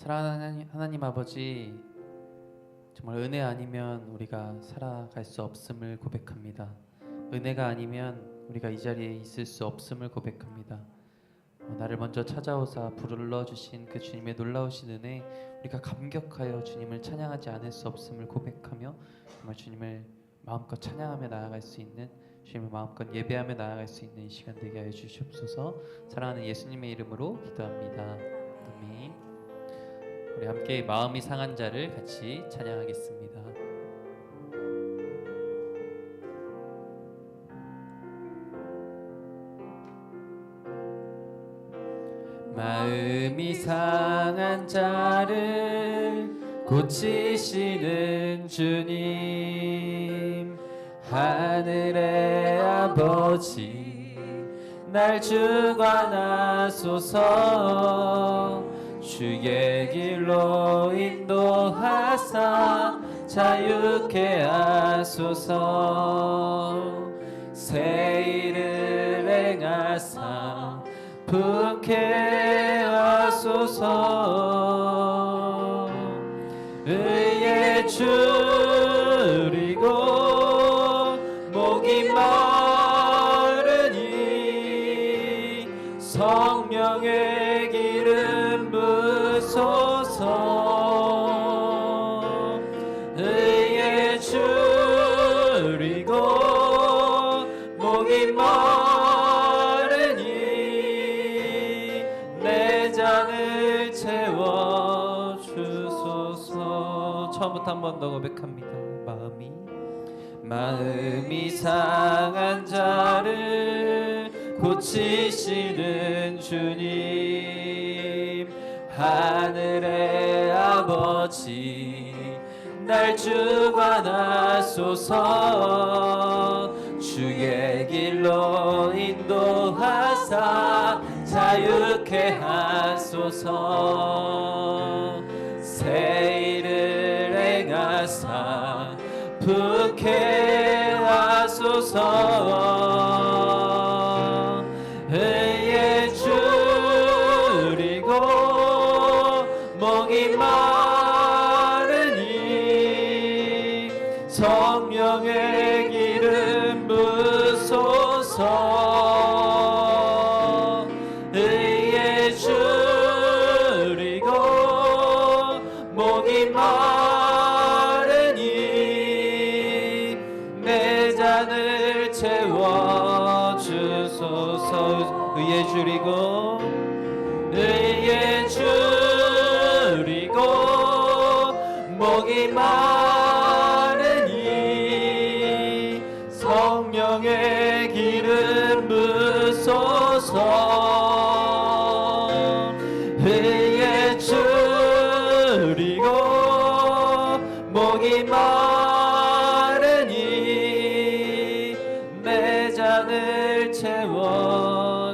사랑하는 하나님 아버지, 정말 은혜 아니면 우리가 살아갈 수 없음을 고백합니다. 은혜가 아니면 우리가 이 자리에 있을 수 없음을 고백합니다. 나를 먼저 찾아오사 불러주신 그 주님의 놀라우신 은혜, 우리가 감격하여 주님을 찬양하지 않을 수 없음을 고백하며 정말 주님을 마음껏 찬양하며 나아갈 수 있는, 주님을 마음껏 예배하며 나아갈 수 있는 이 시간 되게 하여 주시옵소서. 사랑하는 예수님의 이름으로 기도합니다. 아멘. 우리 함께 마음이 상한 자를 같이 찬양하겠습니다. 마음이 상한 자를 고치시는 주님, 하늘의 아버지 날 주관하소서. 주의 길로 인도하사 자유케 하소서. 새 일을 행하사 부케 하소서. 의에 줄이고 목이 마르니 성령의 기름 부소서. 의에 줄이고 목이 마르니 내 잔을 채워주소서. 처음부터 한 번 더 고백합니다. 마음이 상한 자를 고치시는 주님, 하늘의 아버지 날 주관하소서. 주의 길로 인도하사 자유케 하소서. 새 일을 행하사 부케 하소서. 의에 줄이고 목이 마르니 성령의 기름 부소서. 의에 줄이고 목이 마르니 내 잔을 채워주소서. 의에 줄이고 의에 줄이고 목이 마르니 성령의 기름 부소서. 의에 줄이고 목이 마르니 내 잔을 채워주소.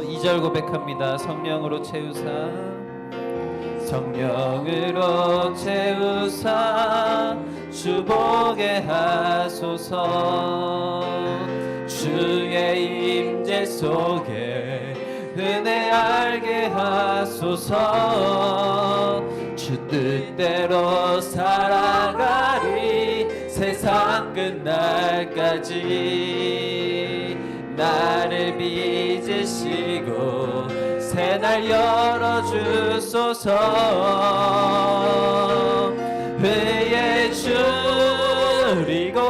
2절 고백합니다. 성령으로 채우사 성령으로 채우사 주보게 하소서. 주의 임재 속에 은혜 알게 하소서. 주 뜻대로 살아가리 세상 끝날까지. 나를 빚으시고 새날 열어주소서. 의에 줄이고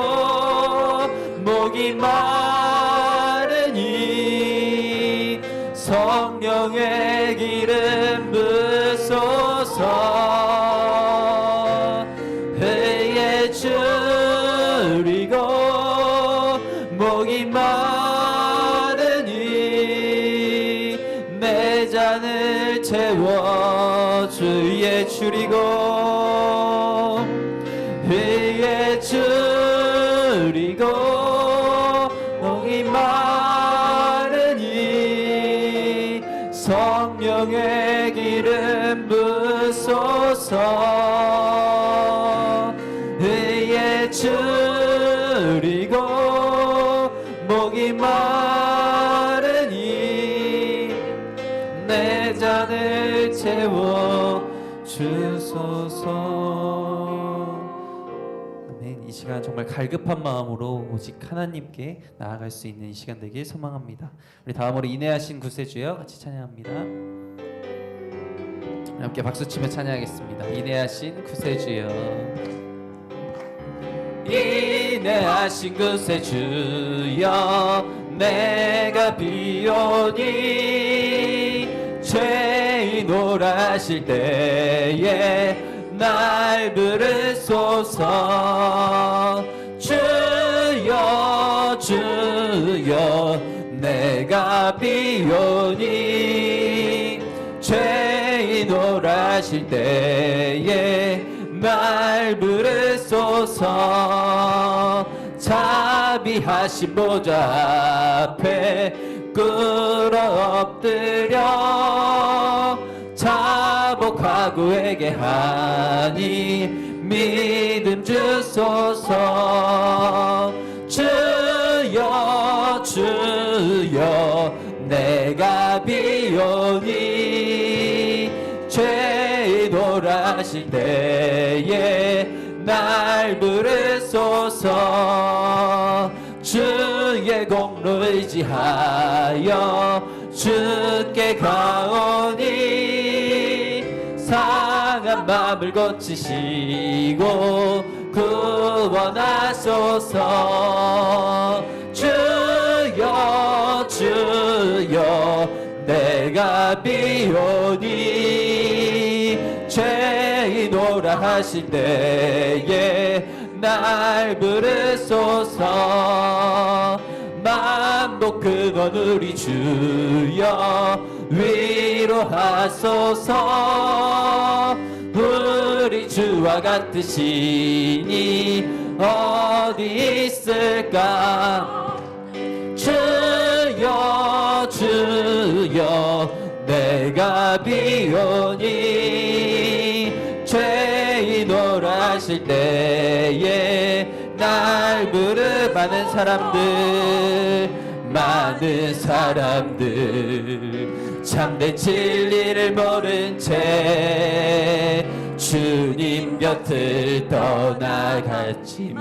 목이 마르니 성령의 기름 부소서. 의에 줄이고 목이 마르니 내 잔을 채워주. 의에 줄이고 의에 줄이고 목이 마르니 성령의 기름 부소서. 의에 줄이고 목이 마르니 내 잔을 채워 주소서. 아멘. 이 시간 정말 갈급한 마음으로 오직 하나님께 나아갈 수 있는 이 시간 되길 소망합니다. 우리 다음으로 인내하신 구세주여 같이 찬양합니다. 함께 박수치며 찬양하겠습니다. 인내하신 구세주여, 인내하신 구세주여, 내가 비오니 죄인 오라실 때에 날 부르소서. 주여 주여, 내가 비오니 죄인 오라실 때에 날 부르소서. 자비하신 보좌 앞에 꿇어 엎드려 자복하고 회개하니 믿음 주소서. 주여 주여, 내가 비오니 죄인 오라실 때에 날 부르소서. 주의 공로 의지하여 주께 가오니 상한 마음을 고치시고 구원하소서. 주여 주여, 내가 비오니 죄인 오라 하실 때에 날 부르소서. 만복 근원 우리 주여 위로하소서. 우리 주와 같으시니 어디 있을까. 주여 주여, 내가 비오니 죄인 오라 하실 때에 날 부르 많은 사람들 참된 진리를 모른 채 주님 곁을 떠나갔지만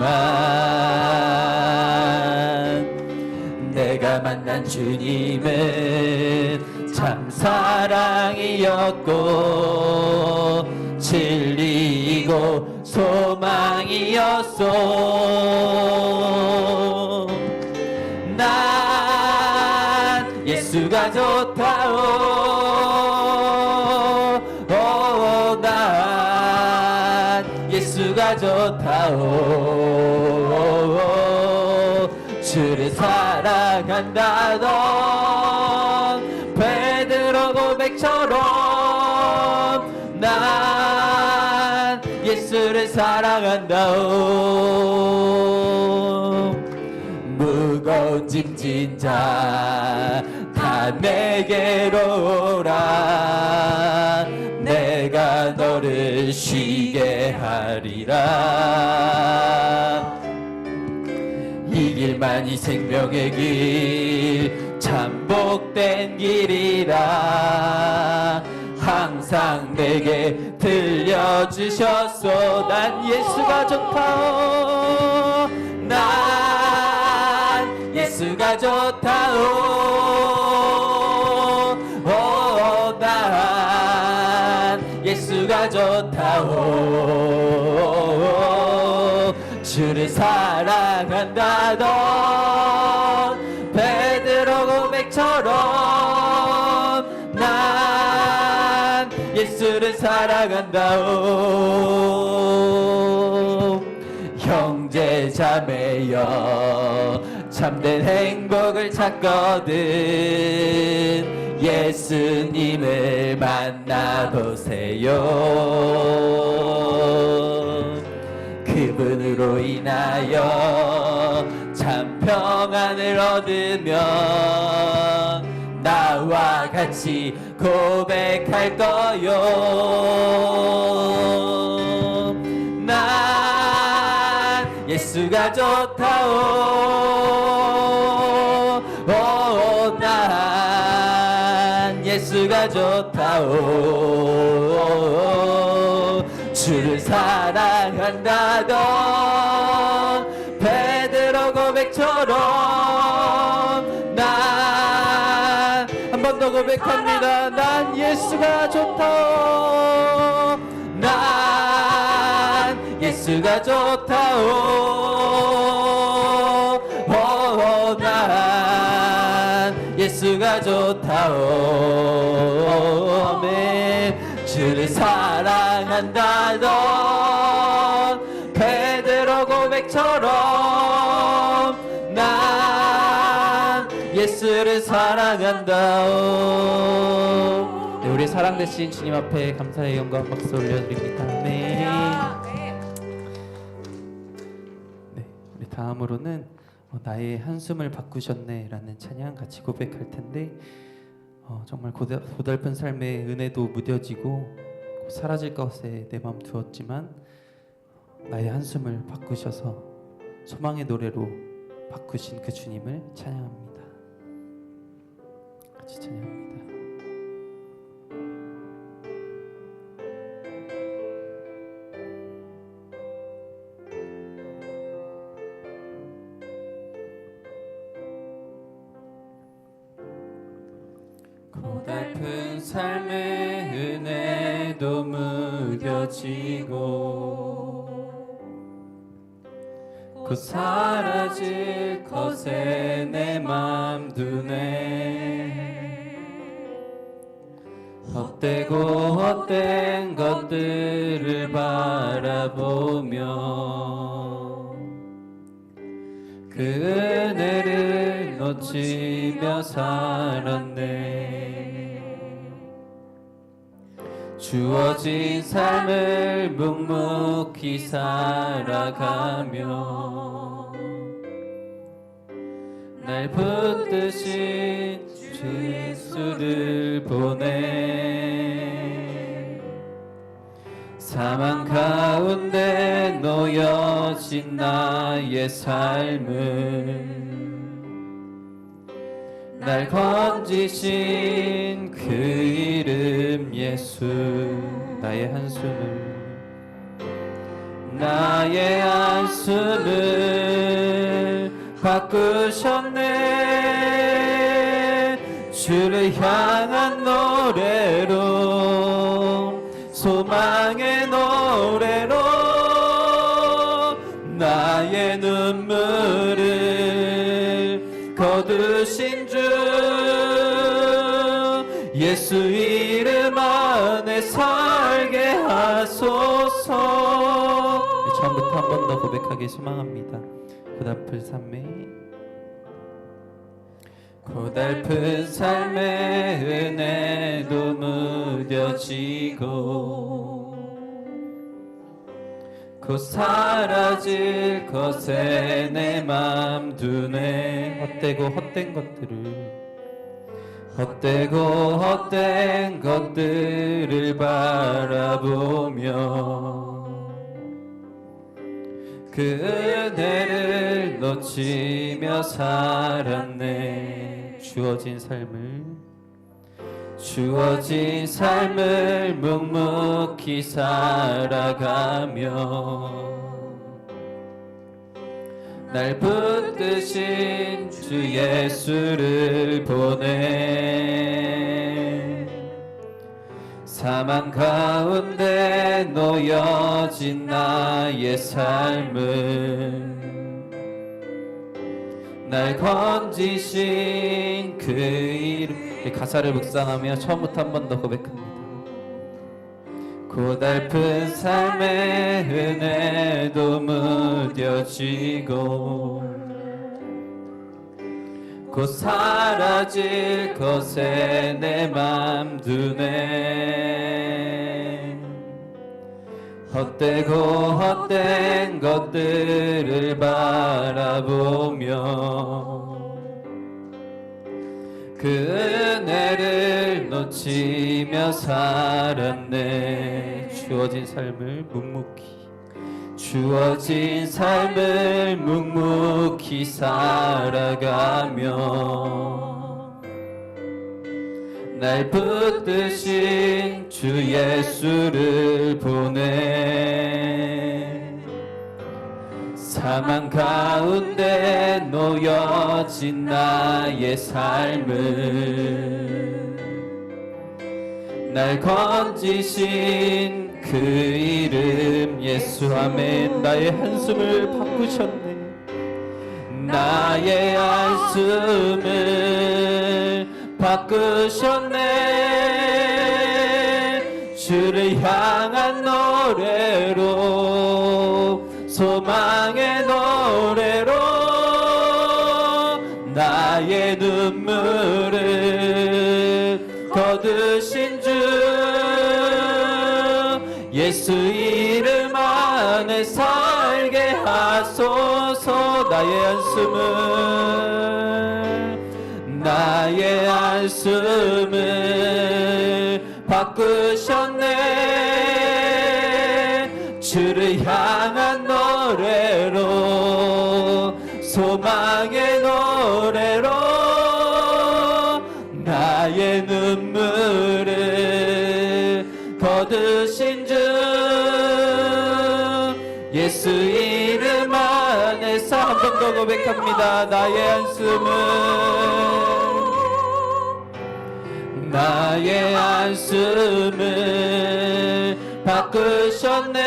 내가 만난 주님은 참 사랑이었고 진리이고 소망이었소. 난 예수가 좋다오. 난 예수가 좋다오. 주를 사랑한다던 베드로 고백처럼 난 예수를 사랑한다오. 무거운 짐진 자 다 내게로 오라. 내가 너를 쉬게 하리라. 이 길만이 생명의 길 참 복된 길이라 항상 내게 들려주셨소. 난 예수가 좋다오. 난 예수가 좋다오. 난 예수가 좋다오. 주를 사랑한다던 베드로 고백처럼 난 예수를 사랑한다오. 형제 자매여 참된 행복을 찾거든 예수님을 만나보세요. 그분으로 인하여 참 평안을 얻으며 나와 같이 고백할 거요. 난 예수가 좋다오. 난 예수가 좋다오. 주를 사랑한다던 베드로 고백처럼 난 한 번 더 고백합니다. 난 예수가 좋다오. 난 예수가 좋다오. 난 예수가 좋다오. 아멘. 주를 사랑한다던 베드로 고백처럼 난 예수를 사랑한다오. 네, 우리 사랑되신 주님 앞에 감사의 영광 박수 올려드립니다. 아멘. 네, 우리 다음으로는 나의 한숨을 바꾸셨네 라는 찬양 같이 고백할 텐데 정말 고달픈 삶의 은혜도 무뎌지고 사라질 것에 내 마음 두었지만 나의 한숨을 바꾸셔서 소망의 노래로 바꾸신 그 주님을 찬양합니다. 같이 찬양합니다. 고달픈 삶의 은혜도 무뎌지고 곧 사라질 것에 내 맘 두네. 헛되고 헛된 것들을 바라보며 그 은혜를 놓치며 살았네. 주어진 삶을 묵묵히 살아가며 날 붙드신 주 예수를 보내. 사망 가운데 놓여진 나의 삶을 날 건지신 그 이름 예수. 나의 한숨을 바꾸셨네. 주를 향한 노래로 소망의 노래로 나의 눈물을 거두신 주 예수 이름 안에 살게 하소서. 처음부터 한 번 더 고백하기 소망합니다. 고달픈 삶의 은혜도 무뎌지고 곧 사라질 것에 내 맘 두네. 헛되고 헛된 것들을 바라보며 그 은혜를 놓치며 살았네. 주어진 삶을 묵묵히 살아가며 날 붙드신 주 예수를 보내. 사망 가운데 놓여진 나의 삶을 날 건지신 그 이름. 가사를 묵상하며 처음부터 한 번 더 고백합니다. 고달픈 삶의 은혜도 무뎌지고 곧 사라질 것에 내 맘 두네. 헛되고 헛된 것들을 바라보며 그 은혜를 놓치며 살았네. 주어진 삶을 묵묵히 살아가며 날 붙드신 주 예수를 보내 사망 가운데 놓여진 나의 삶을 날 건지신 그 이름 예수 아멘. 나의 한숨을 바꾸셨네. 나의 한숨을 바꾸셨네. 주를 향한 노래로 소망의 노래로 나의 눈물을 거두신 주 예수 이름 안에 살게 하소서. 나의 한숨을 바꾸셨네. 주를 향한 노래로 소망의 노래로 나의 눈물을 거두신 주 예수 이름 안에서 한 번 더 고백합니다. 나의 한숨을 바꾸셨네.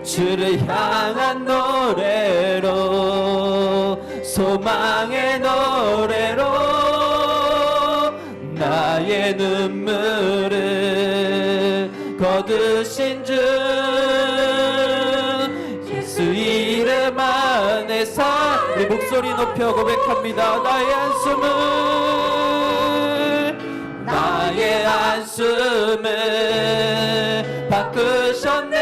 주를 향한 노래로 소망의 노래로 나의 눈물을 거두신 주 예수 이름 안에서 우리 목소리 높여 고백합니다. 나의 한숨을 바꾸셨네.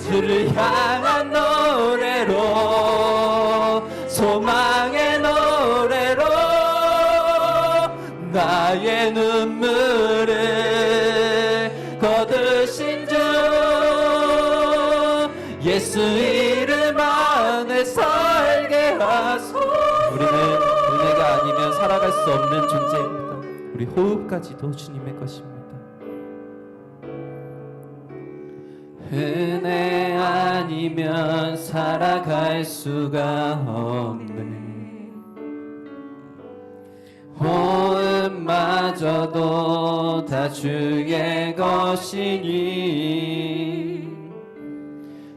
주를 향한 노래로 소망의 노래로 나의 눈물을 거두신 주 예수 이름 안에 살게 하소. 우리는 은혜가 아니면 살아갈 수 없는 존재입니다. 우리 호흡까지도 주님의 것입니다. 은혜 아니면 살아갈 수가 없네. 호흡마저도 다 주의 것이니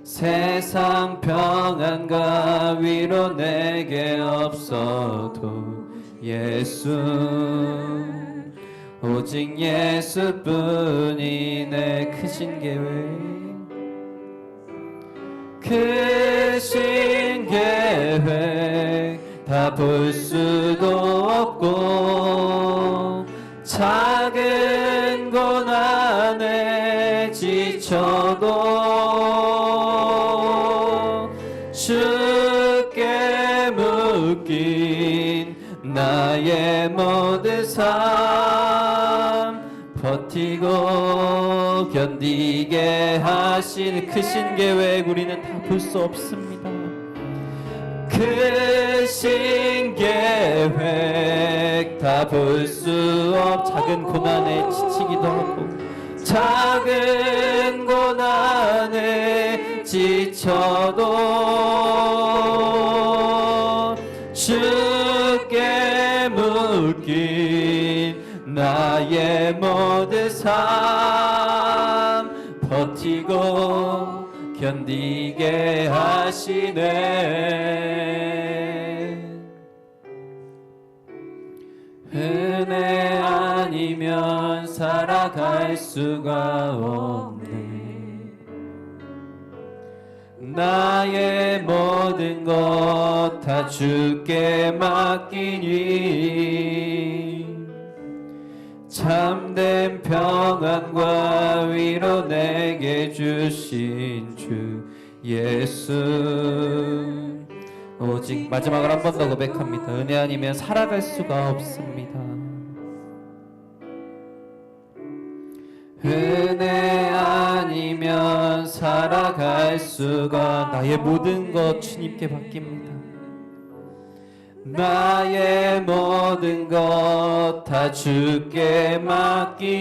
세상 평안과 위로 내게 없어도 예수 오직 예수뿐이 내 크신 계획 다 볼 수도 없고 작은 고난에 지쳐도 주께 묶인 나의 모든 삶 버티고 견디게 하신 크신 계획 우리는 다 볼 수 없습니다. 크신 계획 다 볼 수 없. 작은 고난에 지치기도 하고 작은 고난에 지쳐도 주께 묶인 나의 모든 삶 버티고 견디게 하시네. 은혜 아니면 살아갈 수가 없네. 나의 모든 것 다 주께 맡기니 참된 평안과 위로 내게 주신 주 예수 오직 마지막으로 한 번 더 고백합니다. 은혜 아니면 살아갈 수가 없습니다. 은혜 아니면 살아갈 수가 나의 모든 것 주님께 맡깁니다. 나의 모든 것 다 주께 맡기니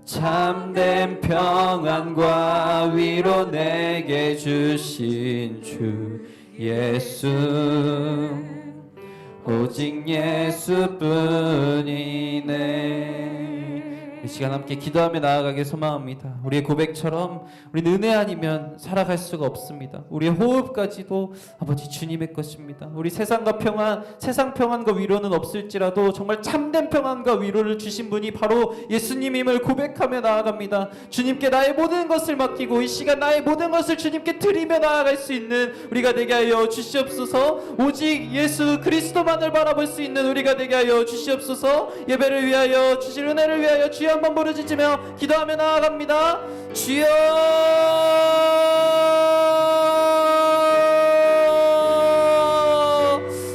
참된 평안과 위로 내게 주신 주 예수 오직 예수뿐이네. 이 시간 함께 기도하며 나아가길 소망합니다. 우리의 고백처럼 우리는 은혜 아니면 살아갈 수가 없습니다. 우리의 호흡까지도 아버지 주님의 것입니다. 우리 세상과 평안, 세상 평안과 위로는 없을지라도 정말 참된 평안과 위로를 주신 분이 바로 예수님임을 고백하며 나아갑니다. 주님께 나의 모든 것을 맡기고 이 시간 나의 모든 것을 주님께 드리며 나아갈 수 있는 우리가 되게 하여 주시옵소서. 오직 예수 그리스도만을 바라볼 수 있는 우리가 되게 하여 주시옵소서. 예배를 위하여 주실 은혜를 위하여 주여 한번 부르짖으며 기도하며 나아갑니다. 주여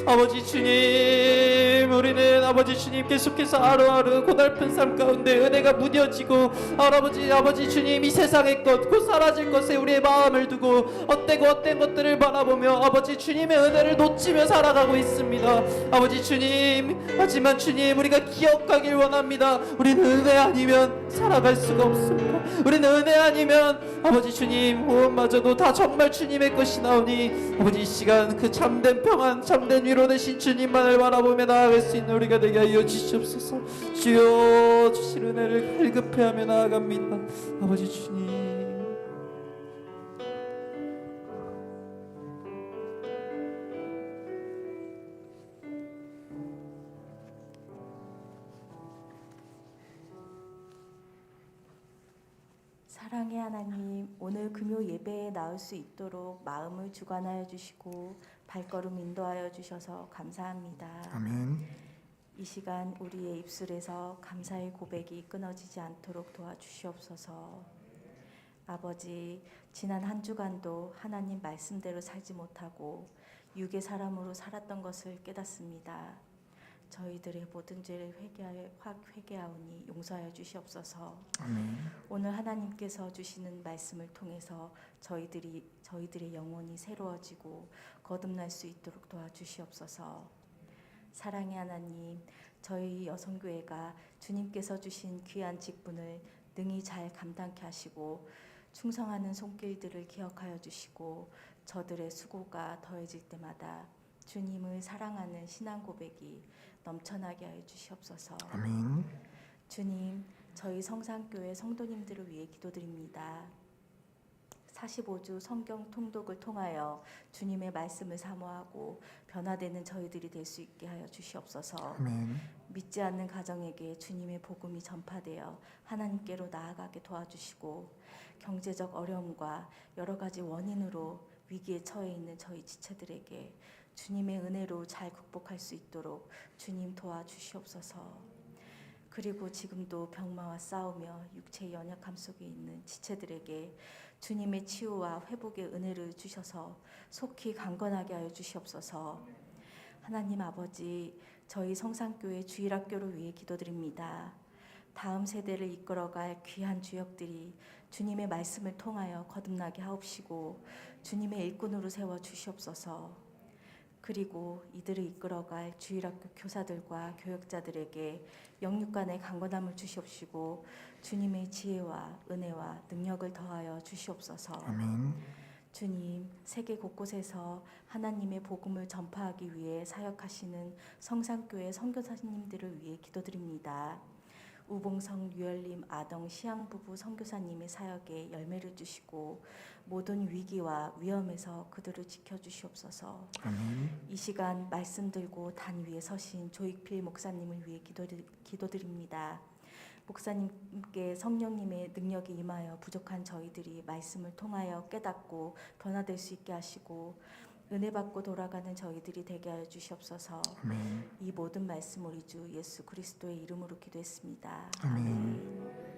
아버지 주님, 우리는 아버지 주님 계속해서 하루하루 고달픈 삶 가운데 은혜가 무뎌지고 아버지 주님 이 세상의 것 곧 사라질 것에 우리의 마음을 두고 헛된 것들을 바라보며 아버지 주님의 은혜를 놓치며 살아가고 있습니다. 아버지 주님, 하지만 주님 우리가 기억하길 원합니다. 우리는 은혜 아니면 살아갈 수가 없습니다. 우리는 은혜 아니면 아버지 주님 호흡마저도 다 정말 주님의 것이나오니 아버지 이 시간 그 참된 평안 참된 위로 되신 주님만을 바라보며 나아갈 수 있는 우리가 되게 하여 주시옵소서. 주여 주실 은혜를 갈급해하며 나아갑니다. 아버지 주님 사랑의 하나님, 오늘 금요 예배에 나올 수 있도록 마음을 주관하여 주시고 발걸음 인도하여 주셔서 감사합니다. 아멘. 이 시간 우리의 입술에서 감사의 고백이 끊어지지 않도록 도와주시옵소서. 아버지, 지난 한 주간도 하나님 말씀대로 살지 못하고 육의 사람으로 살았던 것을 깨닫습니다. 저희들의 모든 죄를 회개하오니 용서하여 주시옵소서. 아멘. 오늘 하나님께서 주시는 말씀을 통해서 저희들의 영혼이 새로워지고 거듭날 수 있도록 도와주시옵소서. 사랑의 하나님, 저희 여성교회가 주님께서 주신 귀한 직분을 능히 잘 감당케 하시고 충성하는 손길들을 기억하여 주시고 저들의 수고가 더해질 때마다 주님을 사랑하는 신앙 고백이 넘쳐나게 하여 주시옵소서. 아멘. 주님, 저희 성산교회 성도님들을 위해 기도드립니다. 45주 성경 통독을 통하여 주님의 말씀을 사모하고 변화되는 저희들이 될 수 있게 하여 주시옵소서. 아멘. 믿지 않는 가정에게 주님의 복음이 전파되어 하나님께로 나아가게 도와주시고 경제적 어려움과 여러 가지 원인으로 위기에 처해 있는 저희 지체들에게 주님의 은혜로 잘 극복할 수 있도록 주님 도와주시옵소서. 그리고 지금도 병마와 싸우며 육체의 연약함 속에 있는 지체들에게 주님의 치유와 회복의 은혜를 주셔서 속히 강건하게 하여 주시옵소서. 하나님 아버지, 저희 성산교회 주일학교를 위해 기도드립니다. 다음 세대를 이끌어갈 귀한 주역들이 주님의 말씀을 통하여 거듭나게 하옵시고 주님의 일꾼으로 세워 주시옵소서. 그리고 이들을 이끌어갈 주일학교 교사들과 교역자들에게 영육간의 강건함을 주시옵시고 주님의 지혜와 은혜와 능력을 더하여 주시옵소서. 아멘. 주님, 세계 곳곳에서 하나님의 복음을 전파하기 위해 사역하시는 성산교회 선교사님들을 위해 기도드립니다. 우봉성, 유열림, 아동, 시향부부 선교사님의 사역에 열매를 주시고 모든 위기와 위험에서 그들을 지켜주시옵소서. 아멘. 이 시간 말씀 들고 단 위에 서신 조익필 목사님을 위해 기도드립니다. 목사님께 성령님의 능력이 임하여 부족한 저희들이 말씀을 통하여 깨닫고 변화될 수 있게 하시고 은혜 받고 돌아가는 저희들이 되게 하여 주시옵소서. 아멘. 이 모든 말씀 우리 주 예수 그리스도의 이름으로 기도했습니다. 아멘.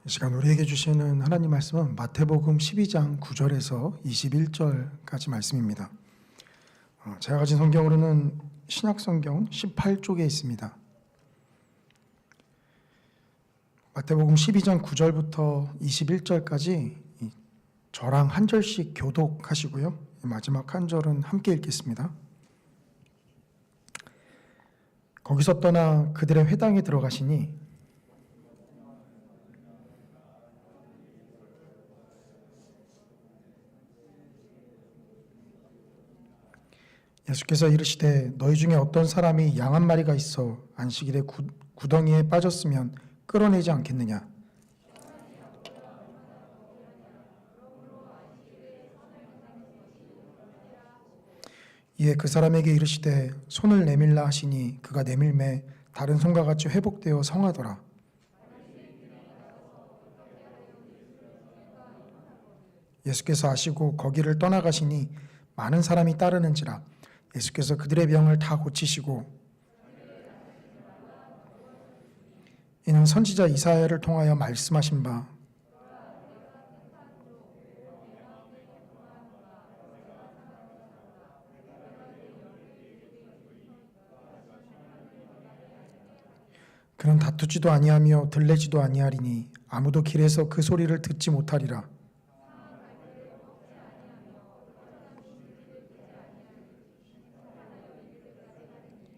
이 시간 우리에게 주시는 하나님 말씀은 마태복음 12장 9절에서 21절까지 말씀입니다. 제가 가진 성경으로는 신약 성경 18쪽에 있습니다. 마태복음 12장 9절부터 21절까지 저랑 한 절씩 교독하시고요. 마지막 한 절은 함께 읽겠습니다. 거기서 떠나 그들의 회당에 들어가시니 예수께서 이르시되 너희 중에 어떤 사람이 양 한 마리가 있어 안식일에 구덩이에 빠졌으면 끌어내지 않겠느냐. 이에 그 사람에게 이르시되 손을 내밀라 하시니 그가 내밀매 다른 손과 같이 회복되어 성하더라. 예수께서 아시고 거기를 떠나가시니 많은 사람이 따르는지라. 예수께서 그들의 병을 다 고치시고 이는 선지자 이사야를 통하여 말씀하신 바 그는 다투지도 아니하며 들레지도 아니하리니 아무도 길에서 그 소리를 듣지 못하리라.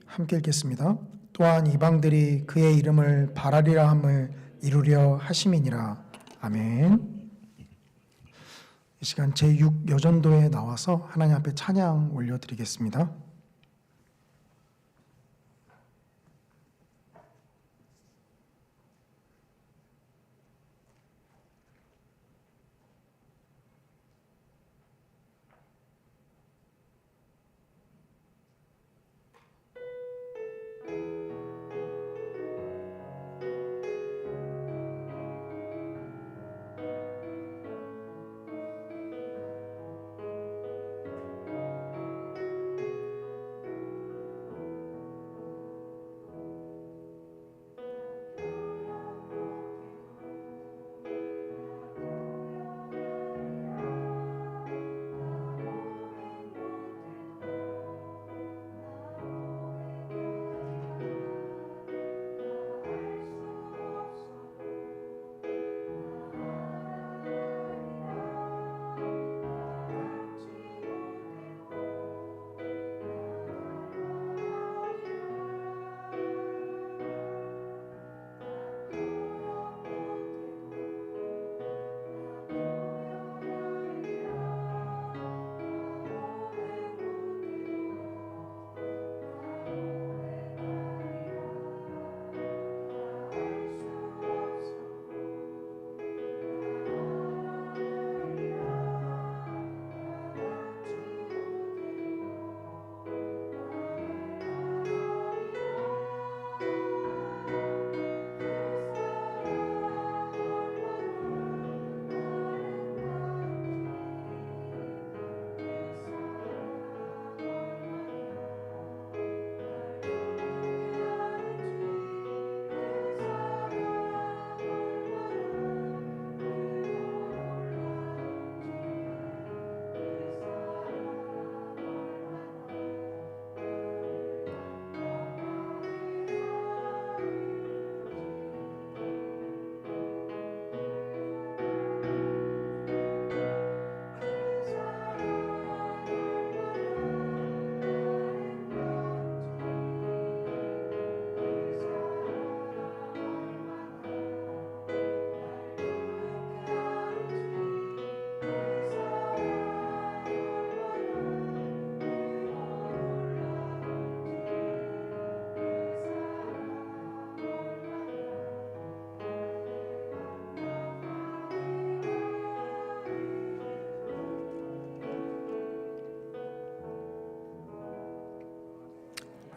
함께 읽겠습니다. 또한 이방들이 그의 이름을 바라리라 함을 이루려 하심이니라. 아멘. 이 시간 제6여전도에 나와서 하나님 앞에 찬양 올려드리겠습니다.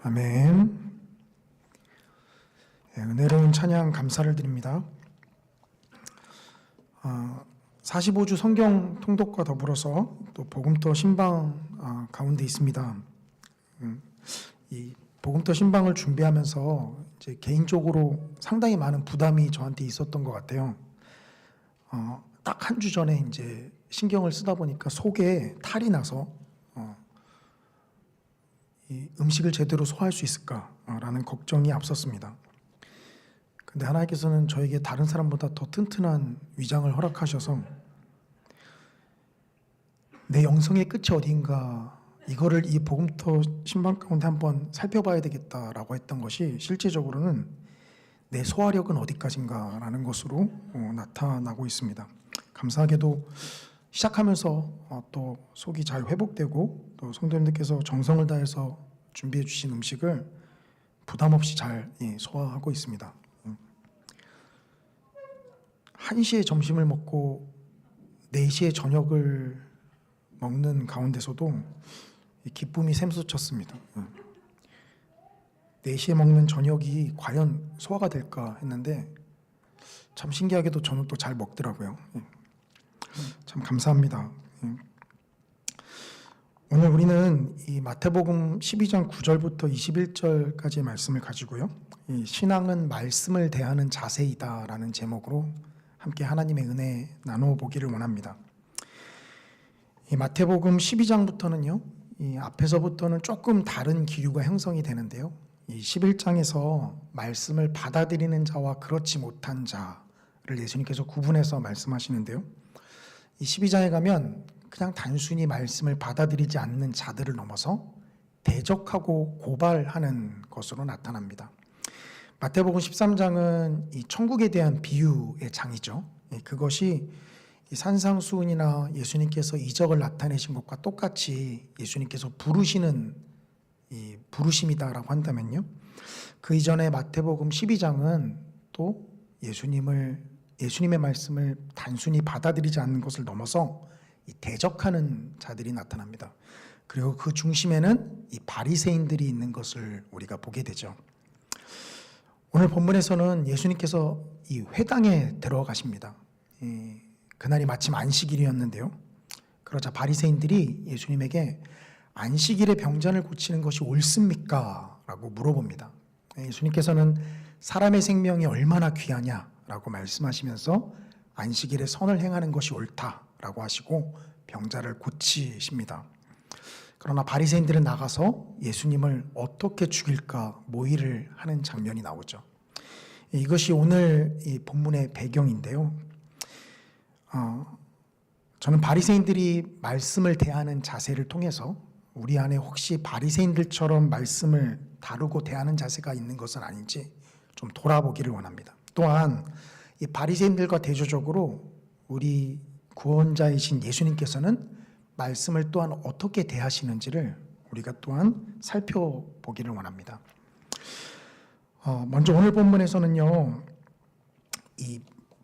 아멘. 은혜로운 찬양 감사를 드립니다. 45주 성경 통독과 더불어서 또 복음터 신방 가운데 있습니다. 이 복음터 신방을 준비하면서 이제 개인적으로 상당히 많은 부담이 저한테 있었던 것 같아요. 딱 한 주 전에 이제 신경을 쓰다 보니까 속에 탈이 나서 이 음식을 제대로 소화할 수 있을까라는 걱정이 앞섰습니다. 근데 하나님께서는 저에게 다른 사람보다 더 튼튼한 위장을 허락하셔서 내 영성의 끝이 어딘가, 이거를 이 복음터 신방 가운데 한번 살펴봐야 되겠다라고 했던 것이 실제적으로는 내 소화력은 어디까지인가라는 것으로 나타나고 있습니다. 감사하게도 시작하면서 또 속이 잘 회복되고, 또 성도님들께서 정성을 다해서 준비해 주신 음식을 부담 없이 잘 소화하고 있습니다. 1시에 점심을 먹고 4시에 저녁을 먹는 가운데서도 기쁨이 샘솟쳤습니다. 4시에 먹는 저녁이 과연 소화가 될까 했는데 참 신기하게도 저는 또 잘 먹더라고요. 참 감사합니다. 오늘 우리는 이 마태복음 12장 9절부터 21절까지의 말씀을 가지고요, 이 신앙은 말씀을 대하는 자세이다라는 제목으로 함께 하나님의 은혜 나누어 보기를 원합니다. 이 마태복음 12장부터는요, 이 앞에서부터는 조금 다른 기류가 형성이 되는데요, 이 11장에서 말씀을 받아들이는 자와 그렇지 못한 자를 예수님께서 구분해서 말씀하시는데요, 이 12장에 가면 그냥 단순히 말씀을 받아들이지 않는 자들을 넘어서 대적하고 고발하는 것으로 나타납니다. 마태복음 13장은 이 천국에 대한 비유의 장이죠. 그것이 이 산상수훈이나 예수님께서 이적을 나타내신 것과 똑같이 예수님께서 부르시는 이 부르심이다라고 한다면요, 그 이전에 마태복음 12장은 또 예수님의 말씀을 단순히 받아들이지 않는 것을 넘어서 이 대적하는 자들이 나타납니다. 그리고 그 중심에는 이 바리새인들이 있는 것을 우리가 보게 되죠. 오늘 본문에서는 예수님께서 이 회당에 들어가십니다. 그날이 마침 안식일이었는데요, 그러자 바리새인들이 예수님에게 안식일에 병자를 고치는 것이 옳습니까? 라고 물어봅니다. 예수님께서는 사람의 생명이 얼마나 귀하냐라고 말씀하시면서 안식일에 선을 행하는 것이 옳다라고 하시고 병자를 고치십니다. 그러나 바리새인들은 나가서 예수님을 어떻게 죽일까 모의를 하는 장면이 나오죠. 이것이 오늘 이 본문의 배경인데요, 저는 바리새인들이 말씀을 대하는 자세를 통해서 우리 안에 혹시 바리새인들처럼 말씀을 다루고 대하는 자세가 있는 것은 아닌지 좀 돌아보기를 원합니다. 또한 이 바리새인들과 대조적으로 우리 구원자이신 예수님께서는 말씀을 또한 어떻게 대하시는지를 우리가 또한 살펴보기를 원합니다. 먼저 오늘 본문에서는요, 이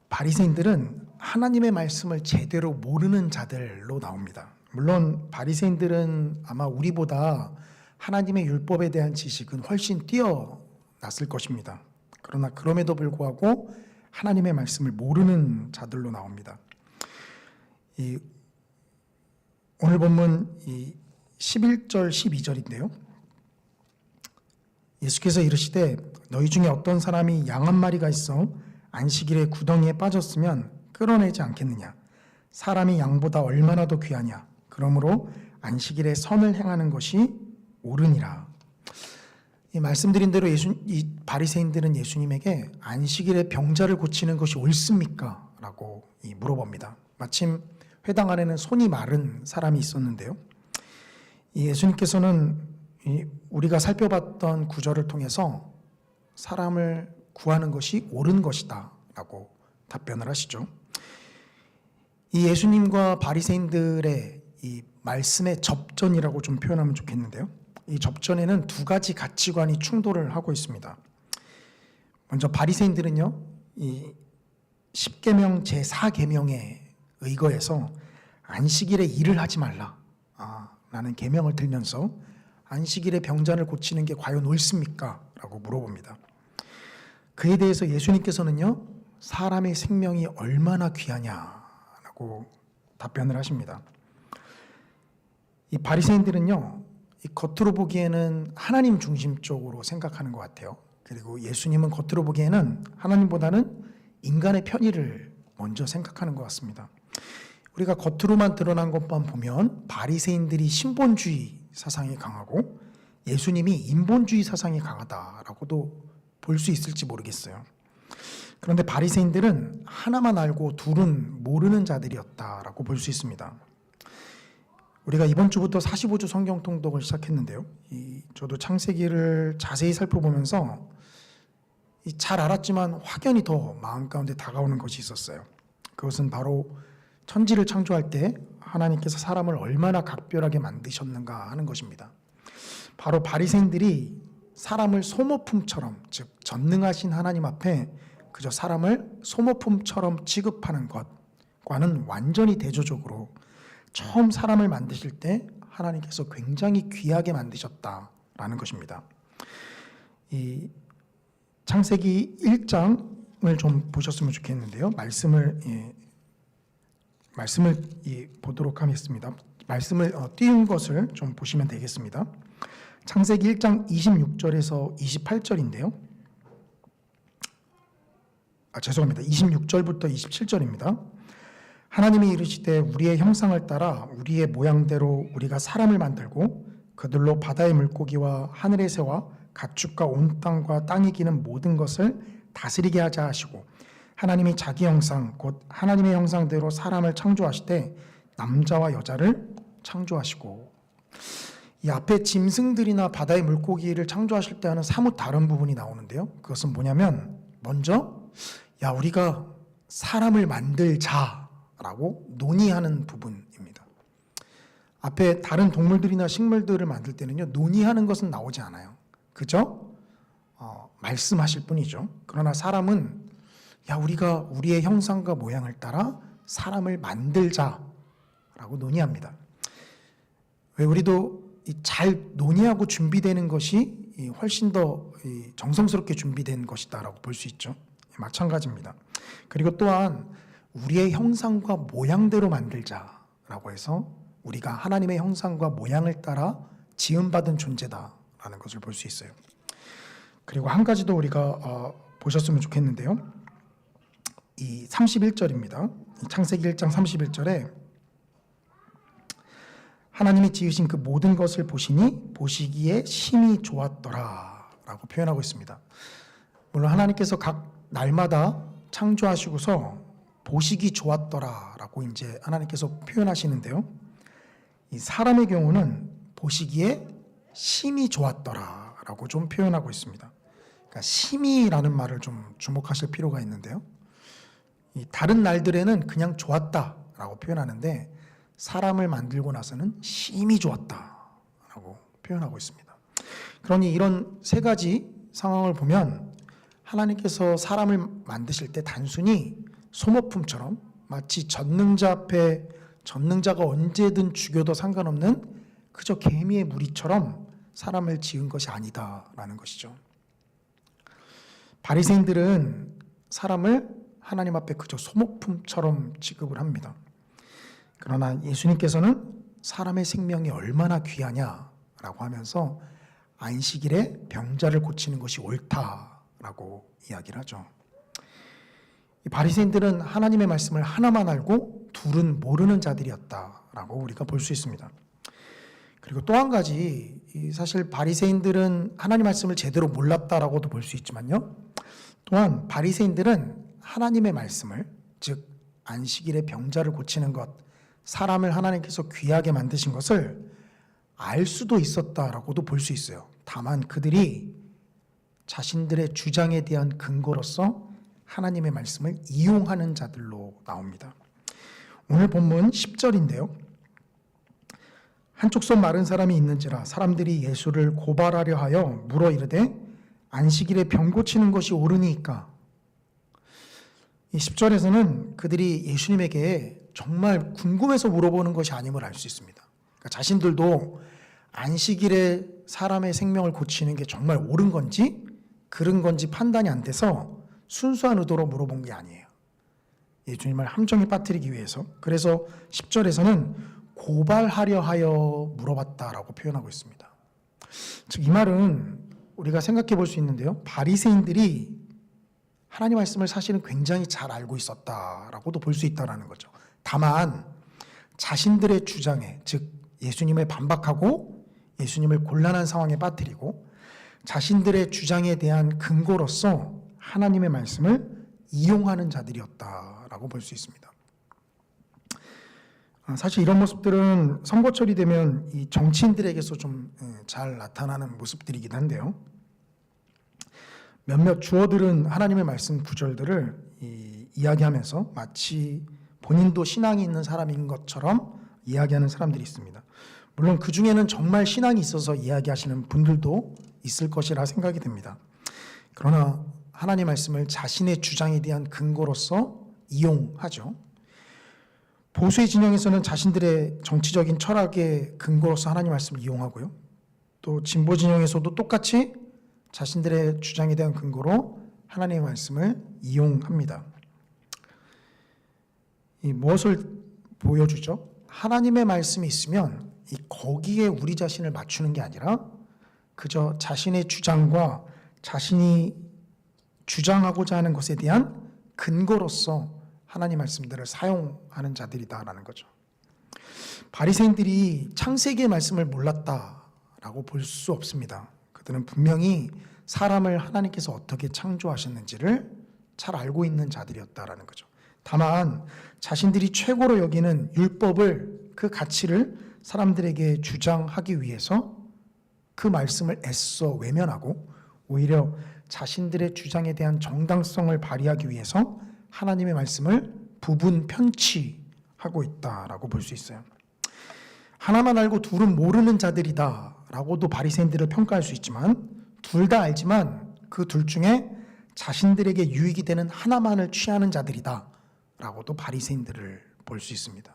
바리새인들은 하나님의 말씀을 제대로 모르는 자들로 나옵니다. 물론 바리새인들은 아마 우리보다 하나님의 율법에 대한 지식은 훨씬 뛰어났을 것입니다. 그러나 그럼에도 불구하고 하나님의 말씀을 모르는 자들로 나옵니다. 오늘 본문 11절 12절인데요, 예수께서 이르시되 너희 중에 어떤 사람이 양 한 마리가 있어 안식일에 구덩이에 빠졌으면 끌어내지 않겠느냐? 사람이 양보다 얼마나 더 귀하냐? 그러므로 안식일에 선을 행하는 것이 옳으니라. 이 말씀드린 대로 이 바리새인들은 예수님에게 안식일에 병자를 고치는 것이 옳습니까? 라고 물어봅니다. 마침 회당 안에는 손이 마른 사람이 있었는데요, 예수님께서는 우리가 살펴봤던 구절을 통해서 사람을 구하는 것이 옳은 것이다 라고 답변을 하시죠. 이 예수님과 바리새인들의 이 말씀의 접전이라고 좀 표현하면 좋겠는데요, 이 접전에는 두 가지 가치관이 충돌을 하고 있습니다. 먼저 바리새인들은요, 이 10계명 제4계명에 의거해서 안식일에 일을 하지 말라 라는 계명을 들면서 안식일에 병자를 고치는 게 과연 옳습니까? 라고 물어봅니다. 그에 대해서 예수님께서는요, 사람의 생명이 얼마나 귀하냐라고 답변을 하십니다. 이 바리새인들은요, 이 겉으로 보기에는 하나님 중심적으로 생각하는 것 같아요. 그리고 예수님은 겉으로 보기에는 하나님보다는 인간의 편의를 먼저 생각하는 것 같습니다. 우리가 겉으로만 드러난 것만 보면 바리새인들이 신본주의 사상이 강하고 예수님이 인본주의 사상이 강하다라고도 볼 수 있을지 모르겠어요. 그런데 바리새인들은 하나만 알고 둘은 모르는 자들이었다라고 볼 수 있습니다. 우리가 이번 주부터 45주 성경 통독을 시작했는데요. 저도 창세기를 자세히 살펴보면서 잘 알았지만 확연히 더 마음 가운데 다가오는 것이 있었어요. 그것은 바로 천지를 창조할 때 하나님께서 사람을 얼마나 각별하게 만드셨는가 하는 것입니다. 바로 바리새인들이 사람을 소모품처럼, 즉 전능하신 하나님 앞에 그저 사람을 소모품처럼 취급하는 것과는 완전히 대조적으로 처음 사람을 만드실 때 하나님께서 굉장히 귀하게 만드셨다라는 것입니다. 이 창세기 1장을 좀 보셨으면 좋겠는데요. 말씀을 보도록 하겠습니다. 말씀을 띄운 것을 좀 보시면 되겠습니다. 창세기 1장 26절에서 28절인데요. 죄송합니다. 26절부터 27절입니다. 하나님이 이르시되 우리의 형상을 따라 우리의 모양대로 우리가 사람을 만들고 그들로 바다의 물고기와 하늘의 새와 가축과 온 땅과 땅에 기는 모든 것을 다스리게 하자 하시고 하나님이 자기 형상 곧 하나님의 형상대로 사람을 창조하시되 남자와 여자를 창조하시고, 이 앞에 짐승들이나 바다의 물고기를 창조하실 때 하는 사뭇 다른 부분이 나오는데요. 그것은 뭐냐면 먼저 우리가 사람을 만들자라고 논의하는 부분입니다. 앞에 다른 동물들이나 식물들을 만들 때는요, 논의하는 것은 나오지 않아요. 그죠? 말씀하실 뿐이죠. 그러나 사람은 우리가 우리의 형상과 모양을 따라 사람을 만들자라고 논의합니다. 왜 우리도 잘 논의하고 준비되는 것이 훨씬 더 정성스럽게 준비된 것이다라고 볼 수 있죠. 마찬가지입니다. 그리고 또한 우리의 형상과 모양대로 만들자라고 해서 우리가 하나님의 형상과 모양을 따라 지음받은 존재다라는 것을 볼 수 있어요. 그리고 한 가지 더 우리가 보셨으면 좋겠는데요. 이 31절입니다. 창세기 1장 31절에 하나님이 지으신 그 모든 것을 보시니 보시기에 심히 좋았더라 라고 표현하고 있습니다. 물론 하나님께서 각 날마다 창조하시고서 보시기 좋았더라 라고 이제 하나님께서 표현하시는데요. 이 사람의 경우는 보시기에 심히 좋았더라 라고 좀 표현하고 있습니다. 그러니까 심히라는 말을 좀 주목하실 필요가 있는데요. 이 다른 날들에는 그냥 좋았다라고 표현하는데 사람을 만들고 나서는 심히 좋았다라고 표현하고 있습니다. 그러니 이런 세 가지 상황을 보면 하나님께서 사람을 만드실 때 단순히 소모품처럼 마치 전능자 앞에 전능자가 언제든 죽여도 상관없는 그저 개미의 무리처럼 사람을 지은 것이 아니다라는 것이죠. 바리새인들은 사람을 하나님 앞에 그저 소모품처럼 취급을 합니다. 그러나 예수님께서는 사람의 생명이 얼마나 귀하냐라고 하면서 안식일에 병자를 고치는 것이 옳다라고 이야기를 하죠. 이 바리새인들은 하나님의 말씀을 하나만 알고 둘은 모르는 자들이었다라고 우리가 볼 수 있습니다. 그리고 또 한 가지, 사실 바리새인들은 하나님 말씀을 제대로 몰랐다라고도 볼 수 있지만요. 또한 바리새인들은 하나님의 말씀을, 즉 안식일에 병자를 고치는 것, 사람을 하나님께서 귀하게 만드신 것을 알 수도 있었다라고도 볼 수 있어요. 다만 그들이 자신들의 주장에 대한 근거로서 하나님의 말씀을 이용하는 자들로 나옵니다. 오늘 본문 10절인데요. 한쪽 손 마른 사람이 있는지라 사람들이 예수를 고발하려 하여 물어 이르되 안식일에 병 고치는 것이 옳으니까. 이 10절에서는 그들이 예수님에게 정말 궁금해서 물어보는 것이 아님을 알 수 있습니다. 그러니까 자신들도 안식일에 사람의 생명을 고치는 게 정말 옳은 건지 그른 건지 판단이 안 돼서 순수한 의도로 물어본 게 아니에요. 예수님을 함정에 빠뜨리기 위해서. 그래서 10절에서는 고발하려 하여 물어봤다라고 표현하고 있습니다. 즉 이 말은 우리가 생각해 볼 수 있는데요. 바리새인들이 하나님 말씀을 사실은 굉장히 잘 알고 있었다라고도 볼 수 있다라는 거죠. 다만 자신들의 주장에, 즉 예수님을 반박하고 예수님을 곤란한 상황에 빠뜨리고 자신들의 주장에 대한 근거로서 하나님의 말씀을 이용하는 자들이었다라고 볼 수 있습니다. 사실 이런 모습들은 선거철이 되면 이 정치인들에게서 좀 잘 나타나는 모습들이긴 한데요. 몇몇 주어들은 하나님의 말씀 구절들을 이야기하면서 마치 본인도 신앙이 있는 사람인 것처럼 이야기하는 사람들이 있습니다. 물론 그 중에는 정말 신앙이 있어서 이야기하시는 분들도 있을 것이라 생각이 됩니다. 그러나 하나님 말씀을 자신의 주장에 대한 근거로서 이용하죠. 보수의 진영에서는 자신들의 정치적인 철학의 근거로서 하나님 말씀을 이용하고요. 또 진보 진영에서도 똑같이 자신들의 주장에 대한 근거로 하나님의 말씀을 이용합니다. 이 무엇을 보여주죠? 하나님의 말씀이 있으면 거기에 우리 자신을 맞추는 게 아니라 그저 자신의 주장과 자신이 주장하고자 하는 것에 대한 근거로서 하나님 말씀들을 사용하는 자들이다라는 거죠. 바리새인들이 창세기의 말씀을 몰랐다라고 볼 수 없습니다. 그들은 분명히 사람을 하나님께서 어떻게 창조하셨는지를 잘 알고 있는 자들이었다라는 거죠. 다만 자신들이 최고로 여기는 율법을, 그 가치를 사람들에게 주장하기 위해서 그 말씀을 애써 외면하고 오히려 자신들의 주장에 대한 정당성을 발휘하기 위해서 하나님의 말씀을 부분 편취하고 있다라고 볼 수 있어요. 하나만 알고 둘은 모르는 자들이다라고도 바리새인들을 평가할 수 있지만 둘 다 알지만 그 둘 중에 자신들에게 유익이 되는 하나만을 취하는 자들이다라고도 바리새인들을 볼 수 있습니다.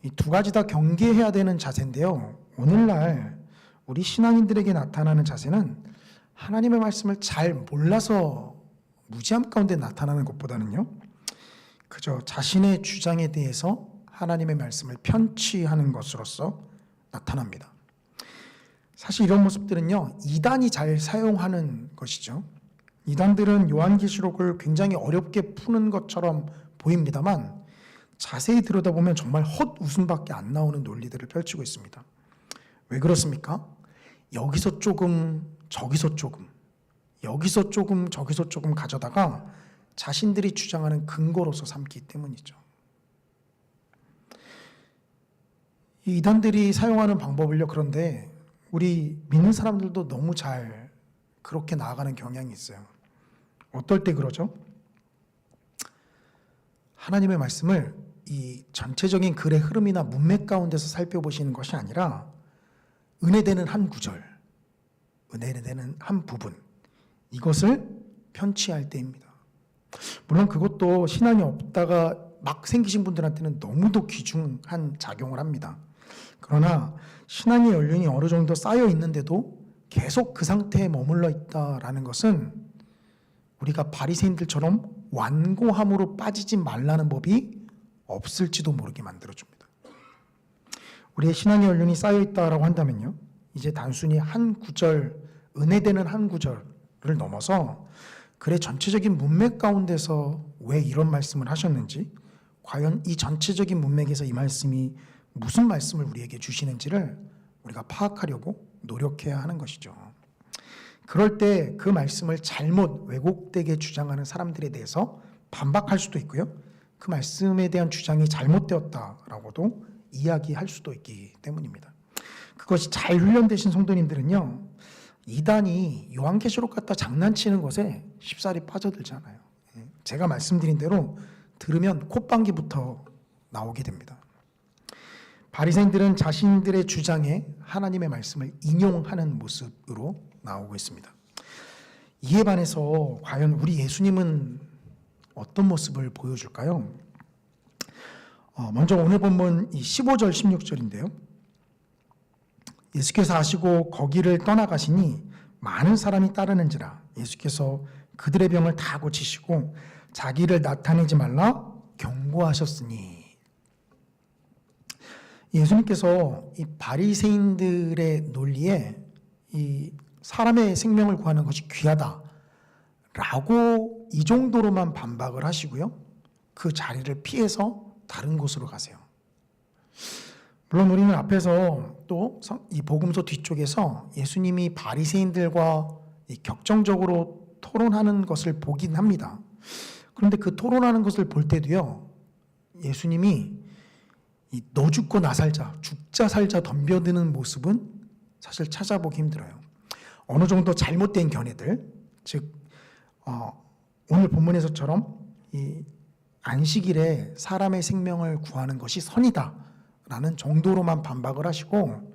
이 두 가지 다 경계해야 되는 자세인데요. 오늘날 우리 신앙인들에게 나타나는 자세는 하나님의 말씀을 잘 몰라서 무지함 가운데 나타나는 것보다는요, 그저 자신의 주장에 대해서 하나님의 말씀을 편취하는 것으로서 나타납니다. 사실 이런 모습들은요, 이단이 잘 사용하는 것이죠. 이단들은 요한계시록을 굉장히 어렵게 푸는 것처럼 보입니다만 자세히 들여다보면 정말 헛웃음밖에 안 나오는 논리들을 펼치고 있습니다. 왜 그렇습니까? 여기서 조금, 저기서 조금, 여기서 조금, 저기서 조금 가져다가 자신들이 주장하는 근거로서 삼기 때문이죠. 이 이단들이 사용하는 방법을요, 그런데 우리 믿는 사람들도 너무 잘 그렇게 나아가는 경향이 있어요. 어떨 때 그러죠? 하나님의 말씀을 이 전체적인 글의 흐름이나 문맥 가운데서 살펴보시는 것이 아니라 은혜되는 한 구절, 은혜되는 한 부분, 이것을 편취할 때입니다. 물론 그것도 신앙이 없다가 막 생기신 분들한테는 너무도 귀중한 작용을 합니다. 그러나 신앙의 연륜이 어느 정도 쌓여 있는데도 계속 그 상태에 머물러 있다라는 것은 우리가 바리새인들처럼 완고함으로 빠지지 말라는 법이 없을지도 모르게 만들어줍니다. 우리의 신앙의 연륜이 쌓여 있다라고 한다면요, 이제 단순히 한 구절, 은혜되는 한 구절을 넘어서 글의 전체적인 문맥 가운데서 왜 이런 말씀을 하셨는지, 과연 이 전체적인 문맥에서 이 말씀이 무슨 말씀을 우리에게 주시는지를 우리가 파악하려고 노력해야 하는 것이죠. 그럴 때 그 말씀을 잘못 왜곡되게 주장하는 사람들에 대해서 반박할 수도 있고요, 그 말씀에 대한 주장이 잘못되었다라고도 이야기할 수도 있기 때문입니다. 그것이 잘 훈련되신 성도님들은요, 이단이 요한계시록 갖다 장난치는 것에 쉽사리 빠져들잖아요. 제가 말씀드린 대로 들으면 콧방귀부터 나오게 됩니다. 바리새인들은 자신들의 주장에 하나님의 말씀을 인용하는 모습으로 나오고 있습니다. 이에 반해서 과연 우리 예수님은 어떤 모습을 보여줄까요? 먼저 오늘 본문 15절 16절인데요. 예수께서 아시고 거기를 떠나가시니 많은 사람이 따르는지라 예수께서 그들의 병을 다 고치시고 자기를 나타내지 말라 경고하셨으니. 예수님께서 이 바리새인들의 논리에 이 사람의 생명을 구하는 것이 귀하다라고 이 정도로만 반박을 하시고요, 그 자리를 피해서 다른 곳으로 가세요. 물론 우리는 앞에서 또 이 복음서 뒤쪽에서 예수님이 바리새인들과 이 격정적으로 토론하는 것을 보긴 합니다. 그런데 그 토론하는 것을 볼 때도요, 예수님이 이 너 죽고 나 살자, 죽자 살자 덤벼드는 모습은 사실 찾아보기 힘들어요. 어느 정도 잘못된 견해들, 즉 오늘 본문에서처럼 이 안식일에 사람의 생명을 구하는 것이 선이다라는 정도로만 반박을 하시고,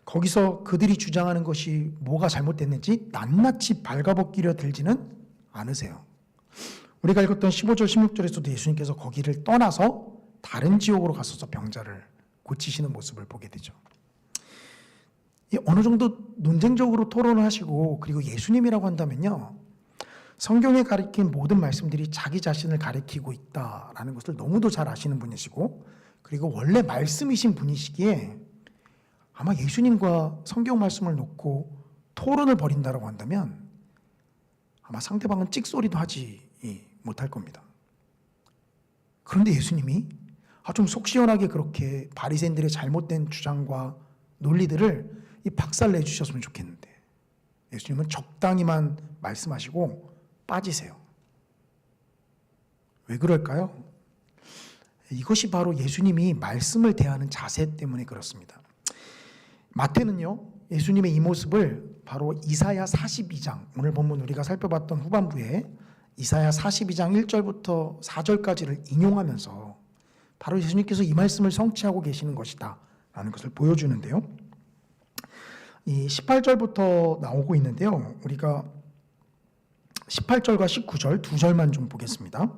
거기서 그들이 주장하는 것이 뭐가 잘못됐는지 낱낱이 발가벗기려 들지는 않으세요. 우리가 읽었던 15절 16절에서도 예수님께서 거기를 떠나서 다른 지역으로 가셔서 병자를 고치시는 모습을 보게 되죠. 어느 정도 논쟁적으로 토론을 하시고, 그리고 예수님이라고 한다면요, 성경에 가리킨 모든 말씀들이 자기 자신을 가리키고 있다라는 것을 너무도 잘 아시는 분이시고, 그리고 원래 말씀이신 분이시기에 아마 예수님과 성경 말씀을 놓고 토론을 벌인다라고 한다면 아마 상대방은 찍소리도 하지 못할 겁니다. 그런데 예수님이 좀 속 시원하게 그렇게 바리새인들의 잘못된 주장과 논리들을 박살내 주셨으면 좋겠는데, 예수님은 적당히만 말씀하시고 빠지세요. 왜 그럴까요? 이것이 바로 예수님이 말씀을 대하는 자세 때문에 그렇습니다. 마태는요, 예수님의 이 모습을 바로 이사야 42장, 오늘 본문 우리가 살펴봤던 후반부에 이사야 42장 1절부터 4절까지를 인용하면서 바로 예수님께서 이 말씀을 성취하고 계시는 것이다 라는 것을 보여주는데요, 이 18절부터 나오고 있는데요, 우리가 18절과 19절 두 절만 좀 보겠습니다.